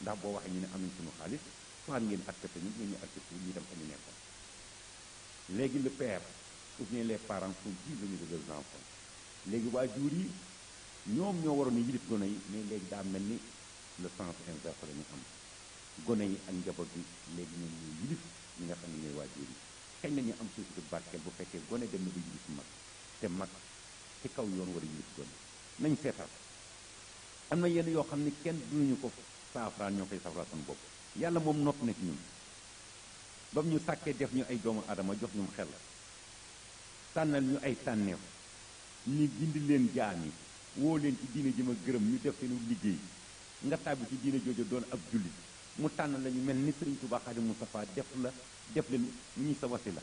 ndax boo waxee ñu ne am nañ suñu xaalis soit ngeen accepté ñu ñu accepté ñu dem fa ñu nekkoon léegi le père ou bien les parents sont prisonniers de leurs enfants léegi waajur yi ñoom ñoo waroon a yilif gone yi mais léegi daa mel ni le sens inverse la ñu am gone yi ak njaboot bi léegi ñoom ñooy yilif ñi nga xam ne ñooy waajur yi kañ la ñuy am société barkeel bu fekkee gone dem na ba yilif mag te mag ci kaw yoon war a yilif gone nañ seetal am na yenn yoo xam ne kenn duñu ko saafara ñoo koy saafara suñu bopp yàlla moom nopp na ci ñun ba mu ñu sàkkee def ñu ay doomu aadama jox ñu xel tànnal ñu ay tànneef ñu gindi leen jaam yi woo leen ci diine ji ma gërëm ñu def seenu liggéey nga tàbbi ci diine jooju doon ab jullit mu tànn la ñu mel ni Sëriñ Tuubaa Xaadimu Mustafaa def leen ñuy sa wasila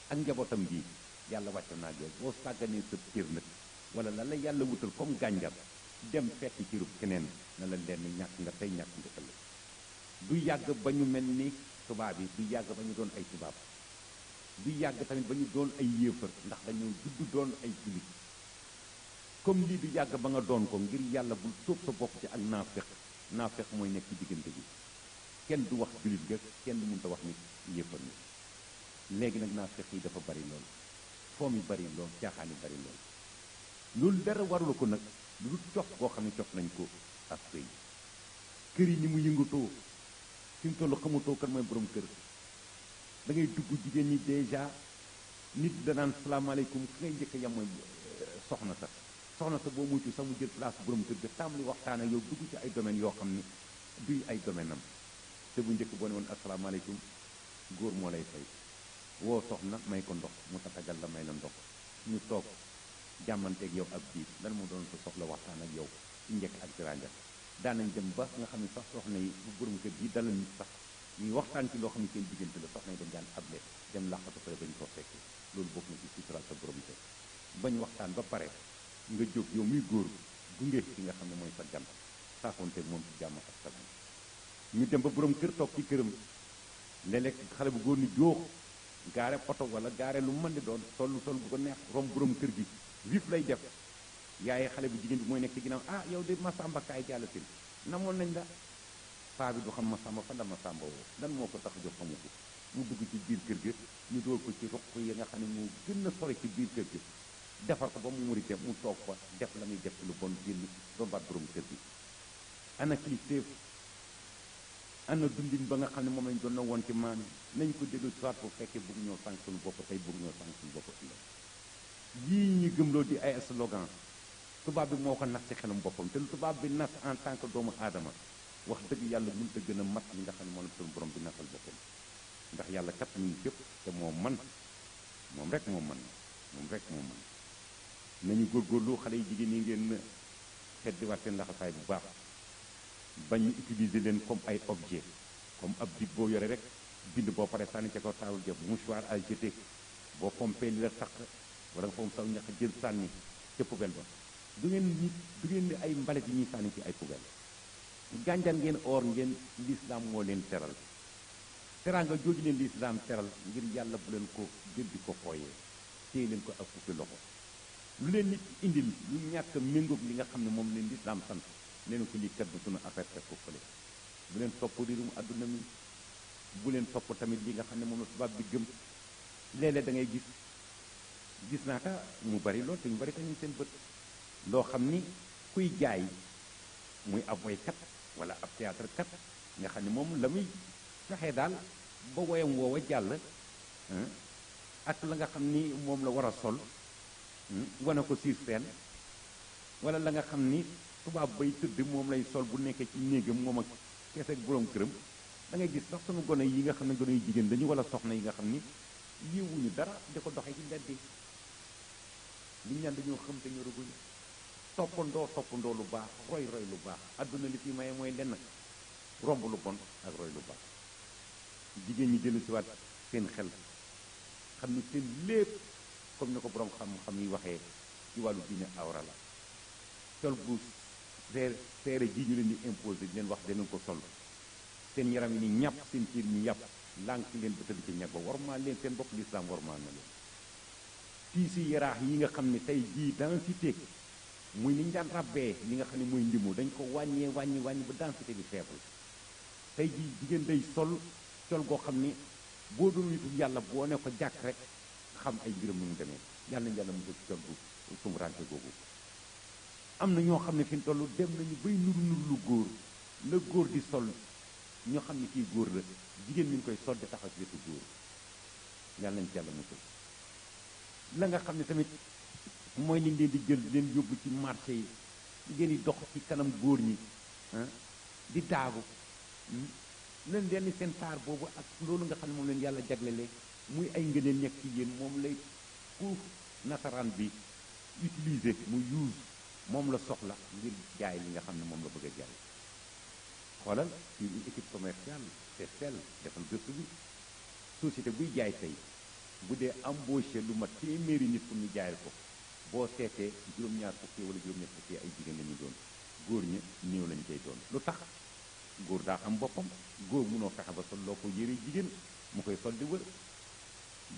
ak njabootam gi yàlla wàcc naa yow boo sàgganee sa cër nag wala la la yàlla wutal comme gànjar dem fekk ci rub keneen na la leen ñàkk nga tey ñàkk nga ëllëg du yàgg ba ñu mel ni tubaab yi du yàgg ba ñu doon ay tubaab du yàgg tamit ba ñu doon ay yéefar ndax dañoo judd doon ay jullit comme lii du yàgg ba nga doon ko ngir yàlla bul sóob sa bopp ci ak naafeq mooy nekk ci diggante bi kenn du wax jullit ga kenn du mënta wax nit yéefar ni léegi nag naafeq yi dafa bari lool foom yi bari lool caaxaan yi bari lool loolu dara warula ko nag lu cof koo xam ne cof nañ ko ak sëy kër yi ni mu yëngatoo fi mu toll xamutoo kan mooy borom kër da ngay dugg jigéen ñi déjà nit danaan salaamaaleykum ki ngay njëkk yam mooy soxna sa boo mucc sax mu jël place borom kër ga tàmbali waxtaan ak yow dugg ci ay domaines yoo xam ni duy ay domaine am te bu njëkk boo ne woon asalaamaaleykum góor moo lay fay woo soxna may ko ndox mu tatagal la may la ndox ñu toog jàmmanteeg yow ab biir lan moo doon sa soxla waxtaan ak yow ci njëkk ak teraanga daanañ dem ba nga xam ne sax soxna yi bu borom kër gi dalal nit sax ñuy waxtaan ci loo xam ne seen diggante la soxna yi dañ daan able dem làqatu pare bañ ko fekkee loolu bokk na ci sutural sa borom kër bañ waxtaan ba pare nga jóg yow muy góor gunge ki nga xam ne mooy sa gan saafonte moom ci jàmm ak salaam ñu dem ba borom kër toog ci këram léeg-léeg xale bu góor ni joox gaare oto wala gaare lu mën di doon sol bu ko neex rom borom kër gi vif lay def yaay xale bu jigéen bi mooy nekk ci ginnaaw ah yow de Masamba kaay jàll si namoon nañ la paa bi du xam Masamba fan la Masamba woo lan moo ko tax a jox xamu ko mu dugg ci biir kër gi ñu door ko ci ruq yi nga xam ne moo gën a sori ci biir kër gi defar ko ba mu murite mu toog fa def la muy def lu bon génn rombaat borom kër gi ana kilifteef ana dundin ba nga xam ne moom lañ doon na woon ci maam nañ ko dellu soit bu fekkee bëgg ñoo sànq suñu bopp tey bëgg ñoo sànq suñu bopp ëllëg yii ñuy gëmloo di ay slogan tubaab bi moo ko nas ci xelam boppam te lu tubaab bi nas en tant que doomu aadama wax dëgg yàlla mënut a gën a mat li nga xam ne moom la suñu borom bi nasal boppam ndax yàlla kat ñu ngi fépp te moo man moom rek moo man nañu góorgóorlu xale yi jigéen ñi ngeen xeddiwaat seen laxasaay bu baax bañ ñu utiliser leen comme ay objet comme ab dig boo yore rek bind boo pare sànni ca kaw taawul jëf mouchoir à jeter boo pompé li la tax wala nga foom saw ñax jël sànni ca poubelle ba du ngeen ni ay mbalit yi ñuy sànni ci ay poubelle gànjal ngeen or ngeen lislaam moo leen teral teraanga jooju leen lislaam teral ngir yàlla bu leen ko jël di ko fooyee téye leen ko ak fukki loxo lu leen nit indil lu ñàkk méngoog li nga xam ne moom leen lislaam sant leen ko lii kat du sunu affaire teg ko fële bu leen topp riirum adduna mi bu leen topp tamit li nga xam ne moom la tubaab bi gëm léeg-léeg da ngay gis naa ka mu bari lool te ñu bari tamit seen bët loo xam ni kuy jaay muy ab woykat wala ab théâtre kat nga xam ne moom la muy fexe daal ba woyam woowa jàll ak la nga xam ni moom la war a sol wane ko sur scène wala la nga xam ni tubaab bay tëdd moom lay sol bu nekkee ci néegam moom ak kees ak borom këram da ngay gis sax sunu gone yi nga xam ne gone yu jigéen dañu wala soxna yi nga xam ni yiwuñu dara di ko doxee ci mbedd yi liñ ñaan dañoo xam te ñoraguñu toppandoo lu baax roy lu baax adduna li fi maye mooy lenn romb lu bon ak roy lu baax jigéen ñi dellu siwaat seen xel xam ni seen lépp comme ni ko borom xam-xam yi waxee ci wàllu diine awra la sol bu seere ji ñu leen di imposé di leen wax danañ ko sol seen yaram yi ni ñàpp seen ciir ñi yàpp lànk leen ba tëdd ci ñag ba warmaa leen seen bopp lislaam warmaa na leen tiisi yaraax yi nga xam ne tey jii densité muy ni ñu daan rabbee li nga xam ne mooy ndimu dañ ko wàññi ba densité bi faible tey jii jigéen day sol col goo xam ni boo doon nitu yàlla boo ne ko jàkk rek xam ay mbiram nu mu demee yàlla na yàlla mu ko ci col bu sumurante googu am na ñoo xam ne fi mu toll dem nañu bay nuru lu góor la góor di sol ñoo xam ne kii góor la jigéen mi ngi koy sol di taxaw ci wetu góor yàlla nañ ci yàlla musal la nga xam ne tamit mooy liñ leen di jël leen yóbbu ci marché yi ngeen di dox ci kanam góor ñi di daagu leen leen seen taar boobu ak loolu nga xam ne moom leen yàlla jaglele muy ay ngëneel nekk ci yéen moom lay pour nasaraan bi utiliser mu use moom la soxla ngir jaay li nga xam ne moom la bëgg a jaay xoolal ci une équipe commerciale c'est celle defal gëstu bi société buy jaay tey bu dee embauché lu mat téeméeri nit pour ñu jaayal ko boo seetee juróom-ñaar fukki wala juróom-ñett fukki ay jigéen la ñu doon góor ña néew lañ koy doon lu tax góor daa xam boppam góor mënoo fexe ba sol loo ko yëre jigéen mu koy sol di wër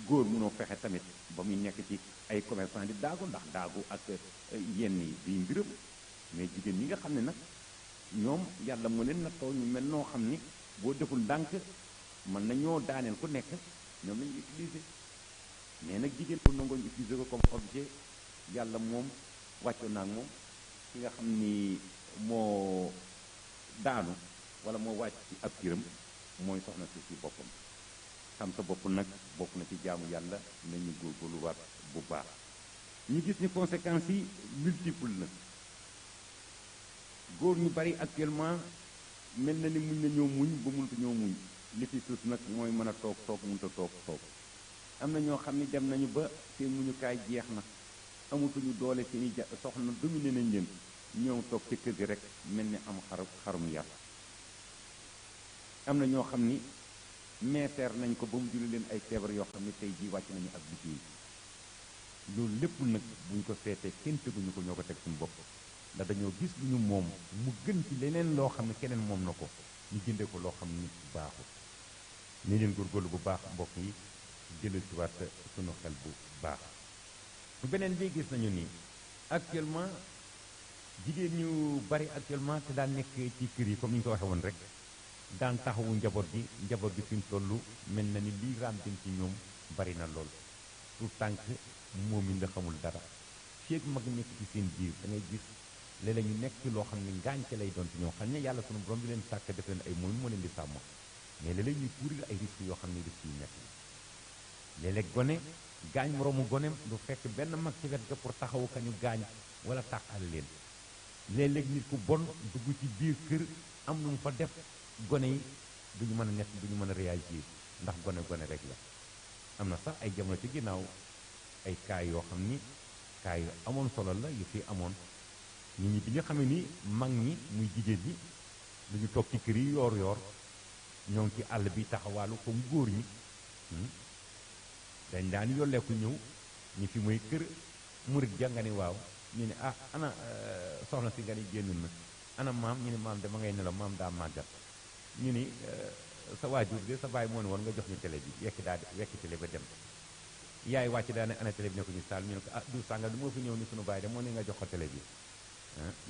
góor mënoo fexe tamit ba muy nekk ci ay commerçant di daagu ndax daagu ak yenn yi di mbiram mais jigéen ñi nga xam ne nag ñoom yàlla mu leen nattoo ñu mel noo xam ni boo deful ndànk mën nañoo daaneel ku nekk ñoom lañu utiliser mais nag jigéen bu nangooñ utiliser ko comme objet yàlla moom wàccoon naa ak moom ki nga xam ni moo daanu wala moo wàcc ci ab kiram mooy soxna si ci boppam xam sa bopp nag bokk na ci jaamu yàlla nañu góorgóorluwaat bu baax ñu gis ni conséquences yi multiple na góor ñu bari actuellement mel na ni muñ nañoo muñ ba mënut ñoo muñ li fi suuf nag mooy mën a toog mënut a toog am na ñoo xam ni dem nañu ba seen muñukaay jeex na amatuñu doole seeni soxna dominé nañ leen ñëw toog ci kër gi rek mel ni am xarum yar am na ñoo xam ni meeteer nañ ko ba mu juri leen ay feebar yoo xam ne tey jii wàcc nañu ak liggéey loolu lépp nag buñ ko seetee kenn teguñu ko ñoo ko teg suñu bopp ndax dañoo gis lu ñu moom mu gën ci leneen loo xam ne keneen moom na ko ñu jëndee ko loo xam ni baaxul ni leen góorgóorlu bu baax mbokk yi jëlee ci waat suñu xel bu baax beneen bi gis nañu ni actuellement jigéen ñu bari actuellement te daan nekk ci kër yi comme ni ñu ko waxee woon rek daan taxawu njaboot gi fi mu toll mel na ni lii raam jëm ci ñoom bari na lool tout tànk moom mi nga xamul dara feeg mag nekk ci seen biir da ngay gis léeg-léeg ñu nekk ci loo xam ne ngaañte lay doon ci ñoom xam ne yàlla sunu borom bi leen sàkk def leen ay moom moo leen di sàmm mais léeg-léeg ñuy courir ay risques yoo xam ne risques yu nekk léeg-léeg gone gaañ moroomu goneem du fekk benn mag ci wet ga pour taxawu ka ñu gaañ wala tàqale leen léeg-léeg nit ku bon dugg ci biir kër am nu mu fa def gone yi duñu mën a nekk duñu mën a réagir ndax gone rek la am na sax ay jamono ci ginnaaw ay cas yoo xam ni cas yu amoon solo la yu fi amoon nit ñi bi nga xamee ni mag ñi muy jigéen ñi duñu toog ci kër yi yoor ñoo ngi ci àll bi taxawaalu comme góor ñi dañ daan yolleeku ñëw ñi fi muy kër murit ja nga ni waaw ñu ne ah ana soxna si nga ni génn na ana maam ñu ne maam dama ngay nelaw maam daa màggat ñu ni sa waajur de sa baay moo ne woon nga jox ñu télé bi wekki télé ba dem yaay wàcc daa ne ana télé bi ne ko ñu saal ñu ne ko ah du sànga du moo fi ñëw ni sunu baay de moo ne nga jox ko télé bi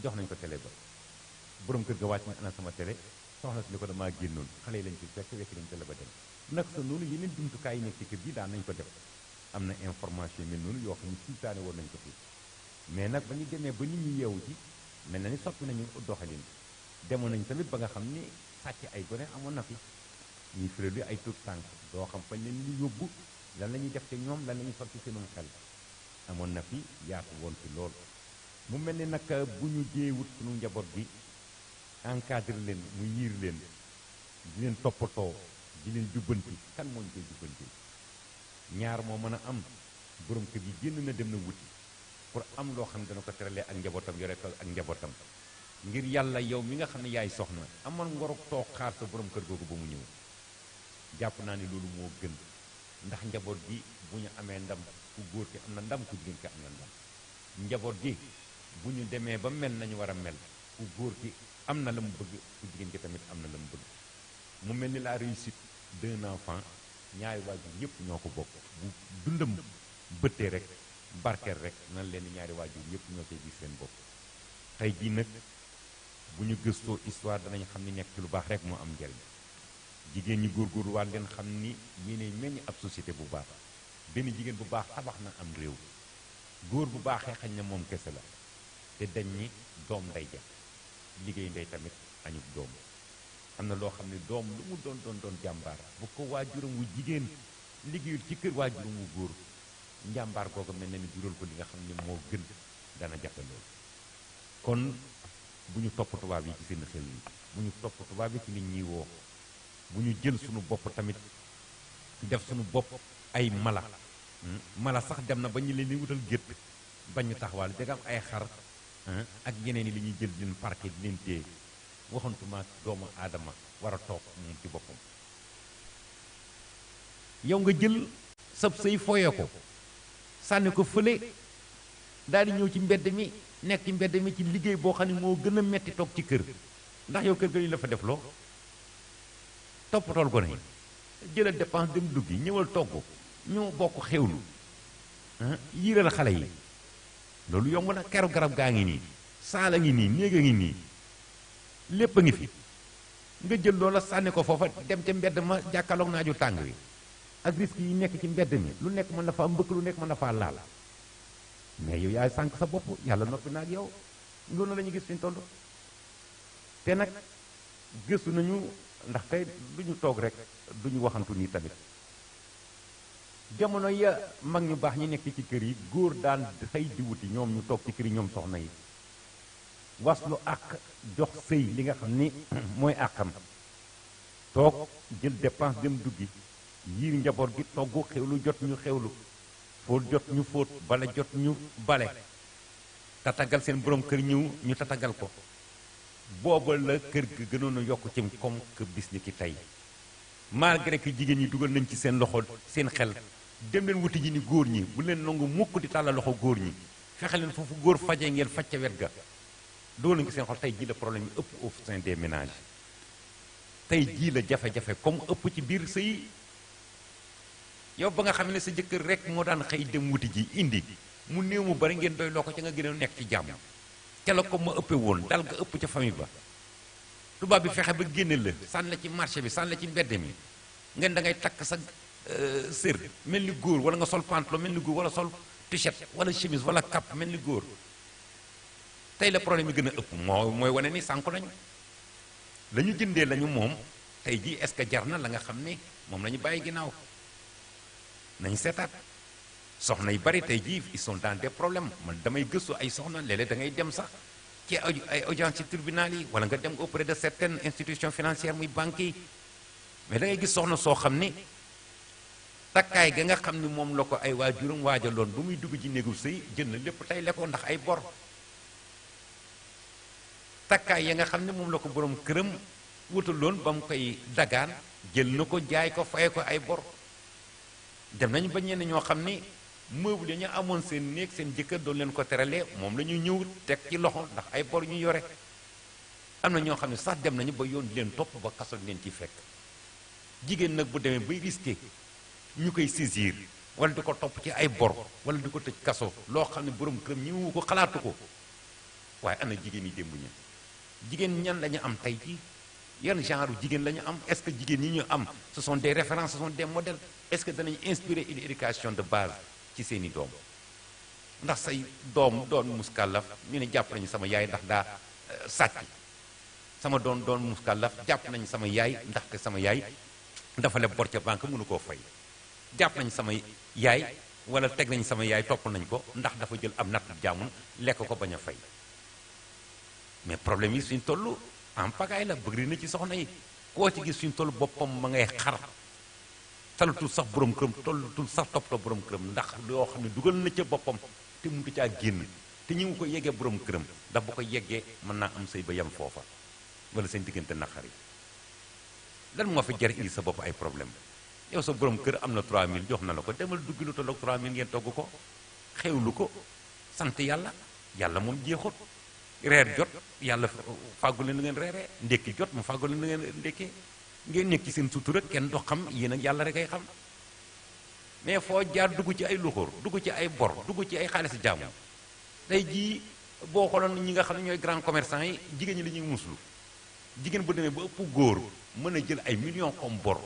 jox nañ ko télé ba borom kër ga wàcc na ana sama télé soxna si ni ko damaa génnoon xale yi lañ ci fekk wekki nañ télé ba dem nag sa noonu yeneen jumtukaay yi nekk ci kër gi daan nañ ko def am na information mel noonu yoo xam ne sultaane woon nañ ko fi mais nag ba ñu demee ba nit ñi yeewu ci mel na ni soppi nañu doxalin demoon nañ tamit ba nga xam ni sàcc ay gone amoon na fi ñuy frélu ay tout tànk doo xam fañ leen di yóbbu lan la ñuy def te ñoom lan la ñuy sotti seenum xel amoon na fi yaatu woon fi lool mu mel ni nag bu ñu jéewut suñu njaboot gi encadré leen mu yiir leen di leen toppatoo di leen jubbanti kan moo ñu koy jubbanti ñaar moo mën a am borom kër gi génn na dem na wuti pour am loo xam ne dana ko teralee ak njabootam yore ko ak njabootam ngir yàlla yow mi nga xam ne yaay soxna amoon ngorog toog xaar sa borom kër googu ba mu ñëw jàpp naa ni loolu moo gën ndax njaboot gi bu ñu amee ndam ku góor ki am na ndam ku jigéen ki am na ndam njaboot gi bu ñu demee ba mel nañu war a mel ku góor ki am na la mu bëgg ku jigéen ki tamit am na la mu bëgg mu mel ni la réussite d'un enfant ñaari waajur yëpp ñoo ko bokk bu dundam bëttee rek barkeel rek nan leen ñaari waajur yëpp ñoo koy gis seen bopp tey jii nag bu ñu gëstoo histoire danañ xam ni nekk ci lu baax rek moo am njariñ jigéen ñi góorgóorlu waat leen xam ni yéenay meññ ab société bu baax benn jigéen bu baax tabax na am réew góor bu baaxee xañ na moom kese la te dañ ni doom ndey ja liggéey ndey tamit añub doom am na loo xam ne doom lu mu doon jàmbaar bu ko waajuram wu jigéen liggéeyul ci kër waajuram wu góor njàmbaar googu mel na ni jural ko li nga xam ne moo gën dana jafe loolu kon bu ñu topp tubaab yi ci seen xel yi bu ñu topp tubaab yi ci nit ñi woo bu ñu jël suñu bopp tamit def suñu bopp ay mala sax dem na ba ñu leen di wutal gétt bañ ñu taxawal dégg am ay xar ak yeneen yi li ñuy jël di leen parqué di leen téye waxantuma doomu aadama war a toog moom ci boppam yow nga jël sab sëy foyee ko sànni ko fële daal di ñëw ci mbedd mi nekk ci mbedd mi ci liggéey boo xam ne moo gën a metti toog ci kër ndax yow kër ga ñu la fa def loo toppatool gone yi jëlal dépense dem duggi ñëwal togg ñoo bokk xewlu yiiral xale yi loolu yomb na keru garab gaa ngi nii saala ngi nii néeg a ngi nii lépp a ngi fi nga jël loola sànni ko foofa dem ca mbedd ma jàkkaarloog naaju tàng wi ak risque yi nekk ci mbedd mi lu nekk mën na faa mbëkk lu nekk mën na faa laal mais yow yaay sànq sa bopp yàlla noppi na ak yow loolu la ñu gis fi ñu toll te nag gëstu nañu ndax tey du ñu toog rek du ñu waxantu nii tamit jamono ya mag ñu baax ñi nekk ci kër yi góor daan xëy di wuti ñoom ñu toog ci kër yi ñoom soxna yi waslu àq jox sëy li nga xam ni mooy àqam toog jël dépense dem duggi yiir njaboot gi togg xewlu jot ñu xewlu fóot jot ñu fóot bale jot ñu bale tatagal seen borom kër ñëw ñu tatagal ko booba la kër gi gënoon a yokk cim comme que bis ni ki tey malgré que jigéen ñi dugal nañ ci seen loxo seen xel dem leen wuti ji ni góor ñi bu leen nangu mukk di tàllal loxo góor ñi fexe leen foofu góor fajee ngeen faj ca wet ga dugal nañ ko seen xol tey jii la problème yi ëpp au sein des ménages tey jii la jafe-jafe comme ëpp ci biir sëy yow ba nga xam ne sa jëkkër rek moo daan xëy dem wuti ji indi mu néew mu bari ngeen doy loo ko ca nga gën a nekk ci jàmm ca la ko ma ëppee woon dal nga ëpp ca famille ba tubaab bi fexe ba génne la sànni la ci marché bi sànni la ci mbedd mi ngeen da ngay takk sa sër mel ni góor wala nga sol pantalon mel ni góor wala sol t-shirt wala chemise wala cap mel ni góor tey la problème yi gën a ëpp mooy wane ni sànku nañu la ñu jëndee lañu moom tey jii est-ce que jar na la nga xam ne moom la ñu bàyyi ginnaaw nañ seetaat soxna yu bari tey jii ils sont dans des problèmes man damay gëstu ay soxna léeg-léeg da ngay dem sax ci ay audience ci tribunal yi wala nga dem auprès de certaines institutions financières muy banques yi mais da ngay gis soxna soo xam ni takkaay ga nga xam ni moom la ko ay waajuram waajaloon bu muy dugg ci néegu sëy jël na lépp tey le ko ndax ay bor takkaay ya nga xam ne moom la ko borom këram wutaloon ba mu koy dagaan jël na ko jaay ko fay ko ay bor dem nañu ba ñenn ñoo xam ni meuble ñu amoon seen néeg seen jëkkër doon leen ko teralee moom la ñu ñëw teg ci loxo ndax ay bor ñu yore am na ñoo xam ne sax dem nañu ba yoon leen topp ba kaso leen ci fekk jigéen nag bu demee bay risqué ñu koy saisir wala di ko topp ci ay bor wala di ko tëj kaso loo xam ne borom këram ñëwu ko xalaatu ko waaye ana jigéen yi démb ña jigéen ñan la ñu am tey ci yan genre jigéen la ñu am est-ce que jigéen ñi ñu am ce sont des références ce sont des modèles est-ce que danañ inspirer une éducation de base ci seeni doom ndax say doom doon muskàllaf ñu ne jàpp nañu sama yaay ndax daa sàcc sama doon muskàllaf jàpp nañu sama yaay ndaxte sama yaay
dafa leb bor ca banque mënu koo fay jàpp nañ sama yaay wala teg nañ sama yaay topp nañ ko ndax dafa jël am natt jàmmun lekk ko bañ a fay mais problème yi suñ toll en pagaille la bëgg na ci soxna yi koo ci gis suñ toll boppam ma ngay xar talatul sax borom këram tollatul sax toppatoo borom këram ndax loo xam ne dugal na ca boppam te mënut caa génn te ñi ngi ko yeggee borom këram ndax bu ko yeggee mën naa am sëy ba yem foofa wala seen diggante naqari lan moo fi jar indi sa bopp ay problème yow sa borom kër am na 3000 jox na la ko demal duggi lu tolloog 3000 ngeen togg ko xewlu ko sant yàlla yàlla moom jeexut reer jot yàlla fàggu leen lu ngeen reeree ndékki jot mu fàggu leen lu ngeen ndékkee ngeen nekk ci seen sutura kenn do xam yéen ak yàlla rek ay xam mais foo jaar dugg ci ay luxóor dugg ci ay bor dugg ci ay xaalis jaamu tey jii boo xooloon ñi nga xam ne ñooy grand commerçant yi jigéen ñi li ñuy muslu jigéen bu demee ba ëpp góor mën a jël ay millions comme bor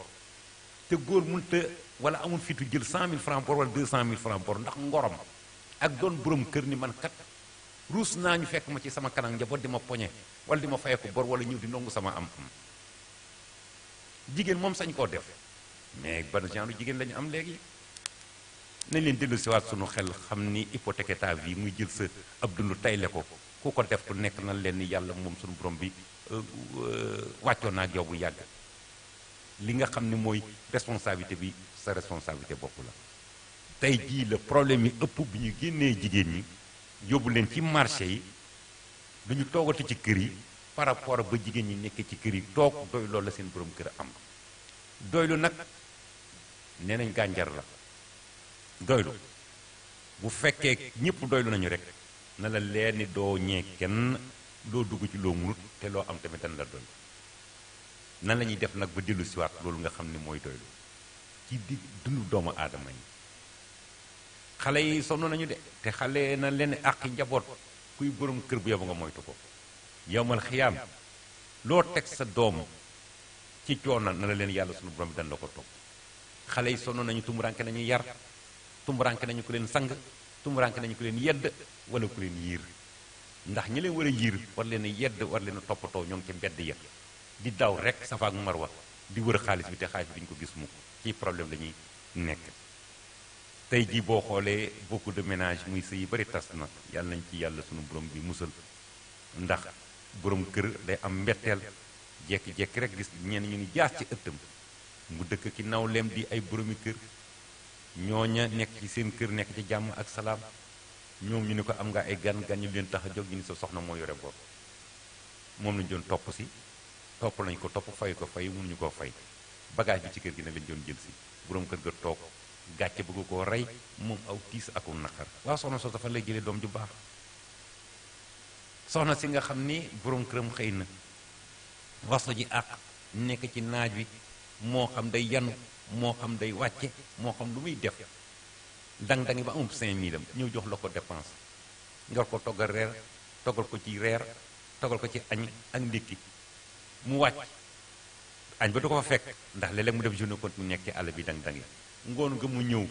te góor mënut a wala amul fitu jël 100000 francs bor wala 200000 francs bor ndax ngorom ak doon borom kër ni man kat ruus naa ñu fekk ma ci sama kanam njaboot di ma poñe wala di ma fayeku bor wala ñëw di nongu sama am jigéen moom sañ koo def mais ban genre jigéen lañu am léegi nañ leen dellu siwaat sunu xel xam ni hypothèque ta vie muy jël sa ab dund tayle ko ku ko def ku nekk na leen ni yàlla moom sunu borom bi wàccoon naa ak yow bu yàgg li nga xam ne mooy responsabilité bi sa responsabilité bopp la tey jii la problème yi ëpp bi ñu génnee jigéen ñi yóbbu leen ci marché yi duñu toogati ci kër yi par rapport ak ba jigéen ñi nekkee ci kër yi toog doy loolu la seen borom kër am doylu nag nee nañ gànjar la doylu bu fekkee ñëpp doylu nañu rek na la leer ni doo ñee kenn doo dugg ci loo munut te loo am tamit dañ la doy nan la ñuy def nag ba dellu siwaat loolu nga xam ne mooy doylu ci di dundu doomu aadama yi xale yi sonn nañu de te xale na leen àqi njaboot kuy borom kër bu yow nga moytu ko yowmal xiyaam loo teg sa doom ci coono na la leen yàlla sunu borom bi dañ la ko topp xale yi sonn nañu tumuranke nañu yar tumuranke nañu ko leen sang tumuranke nañu ko leen yedd wala ku leen yiir ndax ñi leen war a yiir war leen a yedd war leen a toppatoo ñoo ngi ci mbedd ya di daw rek safa ak marwa di wër xaalis bi te xaalis bi duñu ko gis mukk ci problème la ñuy nekk tey jii boo xoolee beaucoup de ménage muy sëy yi bari tas na yàlla nañ ci yàlla sunu borom bi musal ndax borom kër day am mbetteel jekki-jekki rek gis ñenn ñu ni jaas ci ëttam mu dëkk ki nawleem di ay boromi kër ñooña nekk ci seen kër nekk ci jàmm ak salaam ñoom ñu ni ko am nga ay gan ñu leen tax a jóg ñu ni sa soxna moo yore bor moom lañu doon topp si topp nañ ko topp fay ko fay mënuñu koo fay bagage bi ci kër gi nag lañ doon jël si borom kër ga toog gàcce bëgg koo rey moom aw tiis akum naqar waaw soxna soo dafa lay jëlee doom ju baax soxna si nga xam ni borom këram xëy na waso ji àq nekk ci naaj wi moo xam day yanu moo xam day wàcce moo xam lu muy def dang-dangi ba amul 5000 am ñëw jox la ko dépense nga ko toggal reer toggal ko ci reer toggal ko ci añ ak ndékki mu wàcc añ ba du ko fa fekk ndax léeg-léeg mu def journée continue nekk ci àll bi dang-dangi ngoon nga mu ñëw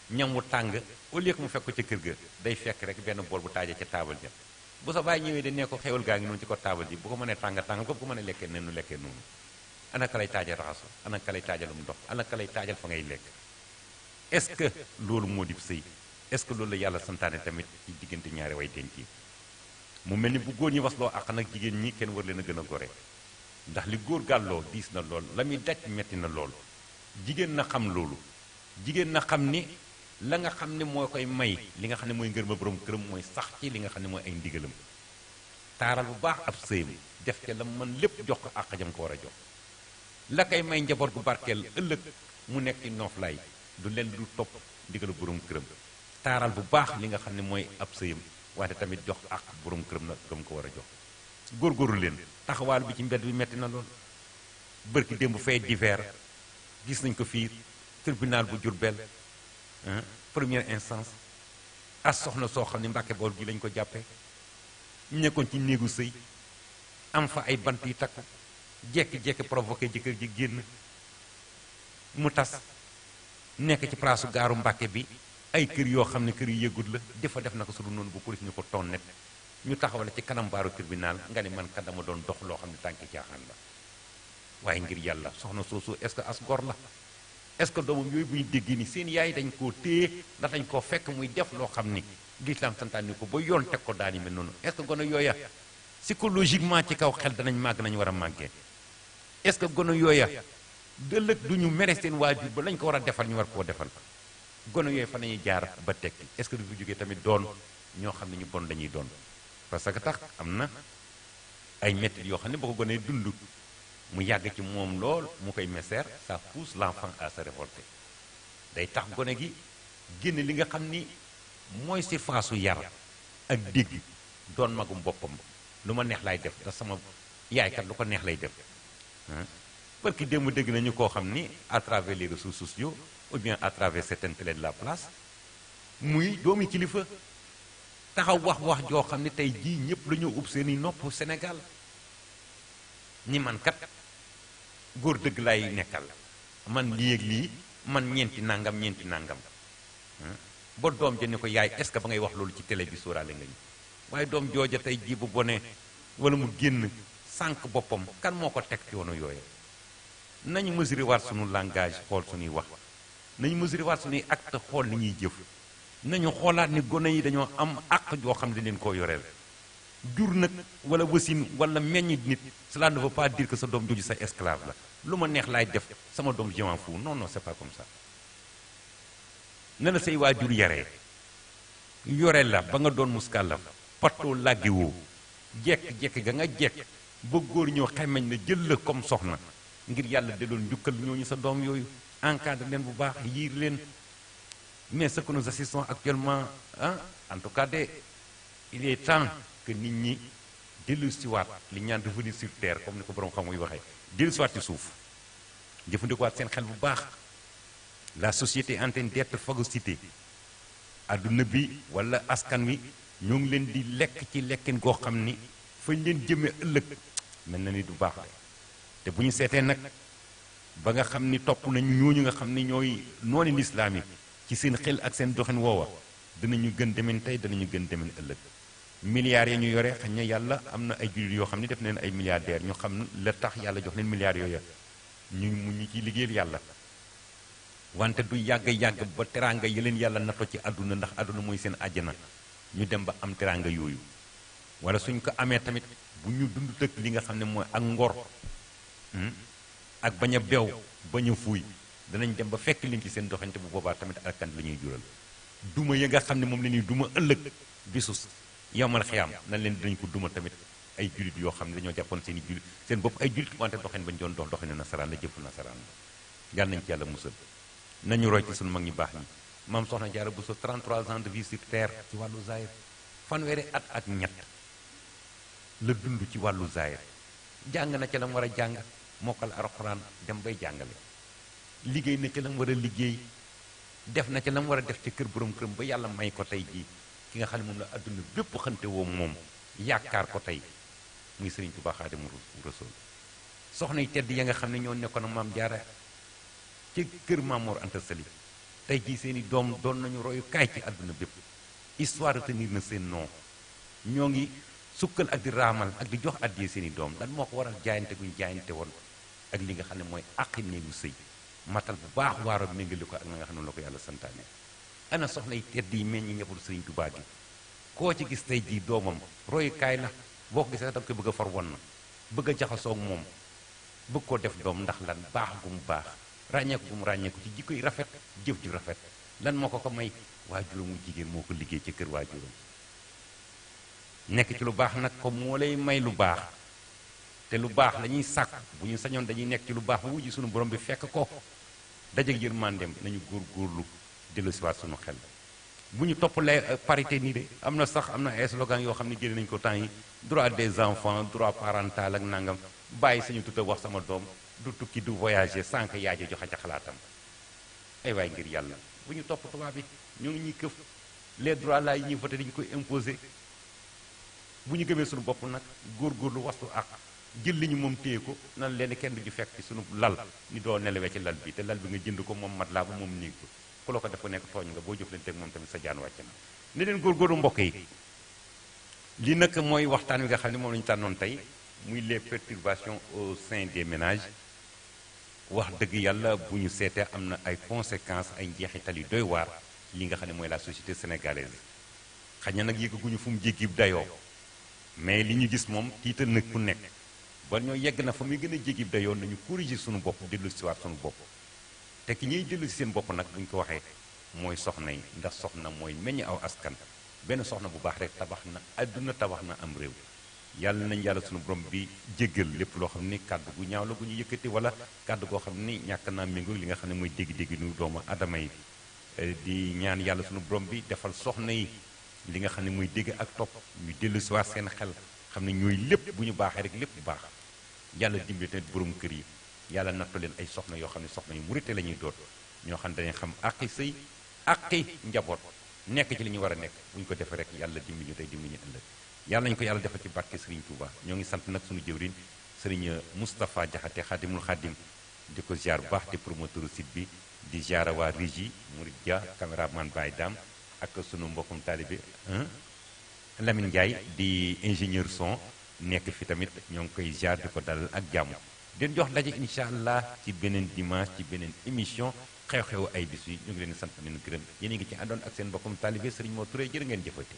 ñam wu tàng au lieu que mu fekk ko ca kër ga day fekk rek benn bool bu taaja ca taabal ja bu sa bàyyi ñëwee de nee ko xewal gaa ngi noonu ci ko taabal ji bu ko mënee tàng ko bu ko mënee lekkee ne nu lekkee noonu ana ka lay taajal raxasu ana ka lay taajalum ndox ana ka lay taajal fa ngay lekk est-ce que loolu moo di sëy est-ce que loolu la yàlla santaane tamit ci diggante ñaari way denc yi mu mel ni bu góor ñi wasloo àq nag jigéen ñi kenn war leen a gën a gore ndax li góor gàlloo diis na lool la muy daj metti na lool jigéen na xam loolu jigéen na xam ni la nga xam ne moo koy may li nga xam ne mooy ngërëma borom këram mooy sax ci li nga xam ne mooy ay ndigalam taaral bu baax ab sëyam def ca la man lépp jox ko àq jam ko war a jox la koy may njaboot gu barkeel ëllëg mu nekk ci nooflaay du leen du topp ndigalu borom këram taaral bu baax li nga xam ne mooy ab sëyam wante tamit jox àq borom këram na gëm ko war a jox góorgóorlu leen taxawaal bi ci mbedd bi metti na lool bërki démb fay divers gis nañ ko fii tribunal bu Diourbel première instance as soxna soo xam ne Mbàkke Bawol gi lañ ko jàppee nekkoon ci néegu sëy am fa ay bant yu takku jekki-jekki provoqué jëkkër ji génn mu tas nekk ci palaasu gaaru Mbàkke bi ay kër yoo xam ne kër yu yëgut la dafa def na ko su dul noonu bu police ñu ko tonnet ñu taxawale ci kanam baaru tribunal nga ni man kat dama doon dox loo xam ne tànki caaxaan la waaye ngir yàlla soxna soosu est-ce que as gor la est-ce que doomam yooyu bu ñu déggee ni seen yaay dañ koo téye ndax dañ koo fekk muy def loo xam ni l'islam santaani ko ba yoon teg ko daan yi mel noonu est-ce que gone yooya psychologiquement ci kaw xel danañ màgg nañ war a màggee est-ce que gone yooya dëllëg du ñu mere seen waajur ba lañ ko war a defal ñu war koo defal gone yooyu fa nañuy jaar ba tekki est-ce que du fi jógee tamit doon ñoo xam ne ñu bon lañuy doon parce que tax am na ay méthodes yoo xam ne boo ko gonee dund mu yàgg ci moom lool mu koy meseer ça pousse l'enfant à se révolter day tax gone gi génn li nga xam ni mooy surface su yar ak dégg doon magum boppam lu ma neex lay def da sama yaaykat lu ko neex lay def parce que démb dégg nañu koo xam ni à travers les réseaux sociaux ou bien à travers certaines télé de la place muy doomi kilifa taxaw wax joo xam ne tey jii ñëpp la ñu ub seeni nopp Sénégal ñi man kat góor dëgg lay nekkal man lii ak lii man ñeenti nangam ba doom ja ne ko yaay est-ce que ba ngay wax loolu ci télé bi sóoraale nga ñu waaye doom jooja tey jii bu bone wala mu génn sànq boppam kan moo ko teg yoonu yooye nañu mesurer waat sunu langage xool suñuy wax nañu mesurer waat suñuy acte xool ni ñuy jëf nañu xoolaat ni gone yi dañoo am àq joo xam ne dañ leen koo yoreel jur nag wala wasin wala meññ nit cela ne veut pas dire que sa doom jooju sa esclave la lu ma neex laay def sama doom je m'en fous non non c'est pas comme ça ne la say waajur yore la ba nga doon muskàllaf patoo làggi woo jekk-jekk ga nga jekk ba góor ñoo xemeñ na jël la comme soxna ngir yàlla de doon njukkal ñooñu sa doom yooyu encadre leen bu baax yiir leen mais ce que nous assistons actuellement en tout cas de il est temps que nit ñi dellu siwaat li ñaan revenir sur terre comme ni ko borom xam muy waxee dellu siwaat ci suuf jëfandikuwaat seen xel bu baax la société est en train d'être phagocytée adduna bi wala askan wi ñoo ngi leen di lekk ci lekkin goo xam ni fañ leen jëmee ëllëg mel na ni du baax la te bu ñu seetee nag ba nga xam ni topp nañu ñooñu nga xam ni ñooy nooni lislaam yi ci seen xel ak seen doxin woowa dinañu gën demen tey danañu gën demen ëllëg milliards yi ñu yore xañ na yàlla am na ay jullit yoo xam ne def neen ay milliardaires ñu xam la tax yàlla jox leen milliards yooya ñu ciy liggéeyal yàlla wante du yàgg ba teraanga yi leen yàlla nato ci àdduna ndax àdduna mooy seen àjjana ñu dem ba am teraanga yooyu wala suñ ko amee tamit bu ñu dund tëkk li nga xam ne mooy ak ngor ak bañ a beew bañ a fuuy danañ dem ba fekk leen ci seen doxante bu boobaa tamit alkan la ñuy jural duma yi nga xam ne moom la ñuy duma ëllëg bisus yowmal xiyaam nañ leen dinañ ko duma tamit ay jullit yoo xam ne dañoo jàppoon seen i jullit seen bopp ay jullit wante doxin bañ doon dox doxinu nasaraan la jëfu nasaraan la yàlla nañ ci yàlla musal nañu roy ci sunu mag ñi baax ñi maam soxna Jaara Buso 33 ans de vie sur terre ci wàllu zaahir fanweeri at ak ñett la dund ci wàllu zaahir jàng na ca la mu war a jàng mokkal alxuraan dem bay jàngale liggéey na ca la mu war a liggéey def na ca la mu war a def ca kër borom këram ba yàlla may ko tey jii ki nga xam ne moom la adduna bépp xante woo moom yaakaar ko tey muy Sëriñ Tuubaa Xaadimu Rasuul soxna yi tedd ya nga xam ne ñoo nekkoon ak maam Jaara ci kër Maam Mor Anta Sali tey jii seen i doom doon nañu royu kaay ci àdduna bépp histoire retenir na seen nom ñoo ngi sukkal ak di raamal ak di jox addiyee seen i doom lan moo ko waral jaayante guñ jaayante woon ak li nga xam ne mooy àqi néegu sëy matal bu baax waaro méngale ko ak na nga xam ne la ko yàlla santaane ana soxna yi tedd yi meññi ñëppul Sëriñ Tuubaa gi koo ci gis tey jii doomam royukaay la boo ko gisee daf koy bëgg a far won na bëgg a jaxasoo ak moom bëgg koo def doom ndax lan baax gu mu baax ràññeeku gu mu ràññeeku ci jikko yi rafet jëf ju rafet lan moo ko may waajuram wu jigéen moo ko liggéey ci kër waajuram nekk ci lu baax nag ko moo lay may lu baax te lu baax la ñuy sàkk bu ñu sañoon dañuy nekk ci lu baax bu wujji sunu borom bi fekk ko dajeg yërmandeem nañu góorgóorlu dellu si waat sunu xel bu ñu toppalee parité nii de am na sax am na ay slogan yoo xam ne jëlee nañu ko temps yi droit des enfants droit parental ak nangam bàyyi sañu tuta wax sama doom du tukki du voyager sans que yaay ji joxe ca xalaatam ay waay ngir yàlla bu ñu topp tubaab bi ñu ngi ñuy këf les droits là yi ñuy voté dañu koy imposer bu ñu gëmee suñu bopp nag góorgóorlu wastu ak jël li ñu moom téye ko nan leen kenn du ñu fekk ci suñu lal ni doo nelawee ci lal bi te lal bi nga jënd ko moom mat laa ba moom néeg ko ku la ko def ko nekk tooñ nga boo jëflanteeg moom tamit sa jaan wàcc na ne leen góorgóorlu mbokk yi li nag mooy waxtaan wi nga xam ne moom la ñu tànnoon tey muy les perturbations au sein des ménages wax dëgg yàlla bu ñu seetee am na ay conséquences ay njeexital yu doy waar li nga xam ne mooy la société sénégalaise xëy na nag yëgguñu fu mu jéggi dayoo mais li ñu gis moom tiital nag ku nekk ba ñoo yegg na fa muy gën a jéggi dayoo nañu corriger suñu bopp dellu si waat suñu bopp te ki ñuy dellu si seen bopp nag bu ñu ko waxee mooy soxna yi ndax soxna mooy meññ aw askan benn soxna bu baax rek tabax na àdduna tabax na am réew yàlla nañ yàlla sunu borom bi jéggal lépp loo xam ni kàddu gu ñaaw la gu ñu yëkkati wala kàddu goo xam ni ñàkk naa méngoo li nga xam ne mooy dégg-dégg nu doomu adama yi di ñaan yàlla sunu borom bi defal soxna yi li nga xam ne mooy dégg ak topp ñu dellu si waat seen xel xam ne ñooy lépp bu ñu baaxee rek lépp baax yàlla dimbali tamit borom kër yi yàlla nattu leen ay soxna yoo xam ne soxna yu murite la ñuy doon ñoo xam ne dañuy xam àqi sëy àqi njaboot nekk ci li ñu war a nekk bu ñu ko defee rek yàlla dimbali ñu tey dimbali ñu ëllëg yàlla nañu ko yàlla defal ci barke Serigne Touba ñoo ngi sant nag suñu jëwriñ Serigne Moustapha Diakhaté xaadimul xaadim di ko ziar bu baax di promoteur site bi di ziar waa régie Mourid Dia caméraman Baye Dam ak sunu mbokkum taalibe Lamine Ndiaye di ingénieur son nekk fi tamit ñoo ngi koy ziar di ko dalal ak jàmm den jox daje incha allah ci beneen dimanche ci beneen émission xew-xewu ay bis yi ñu ngi leen di sant leen gërëm yéen a ngi ci àndoon ak seen mbokkum taalibe Serigne Mor Touré jërë ngeen jëfati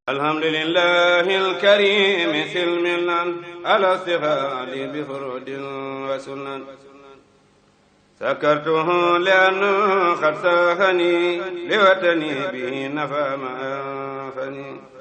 alhamdulillahi alkarim silmilan ala sihali bi furudin wa sunan sakartuhu li'annahu qad sahani liwatani bihi nafa ma anfani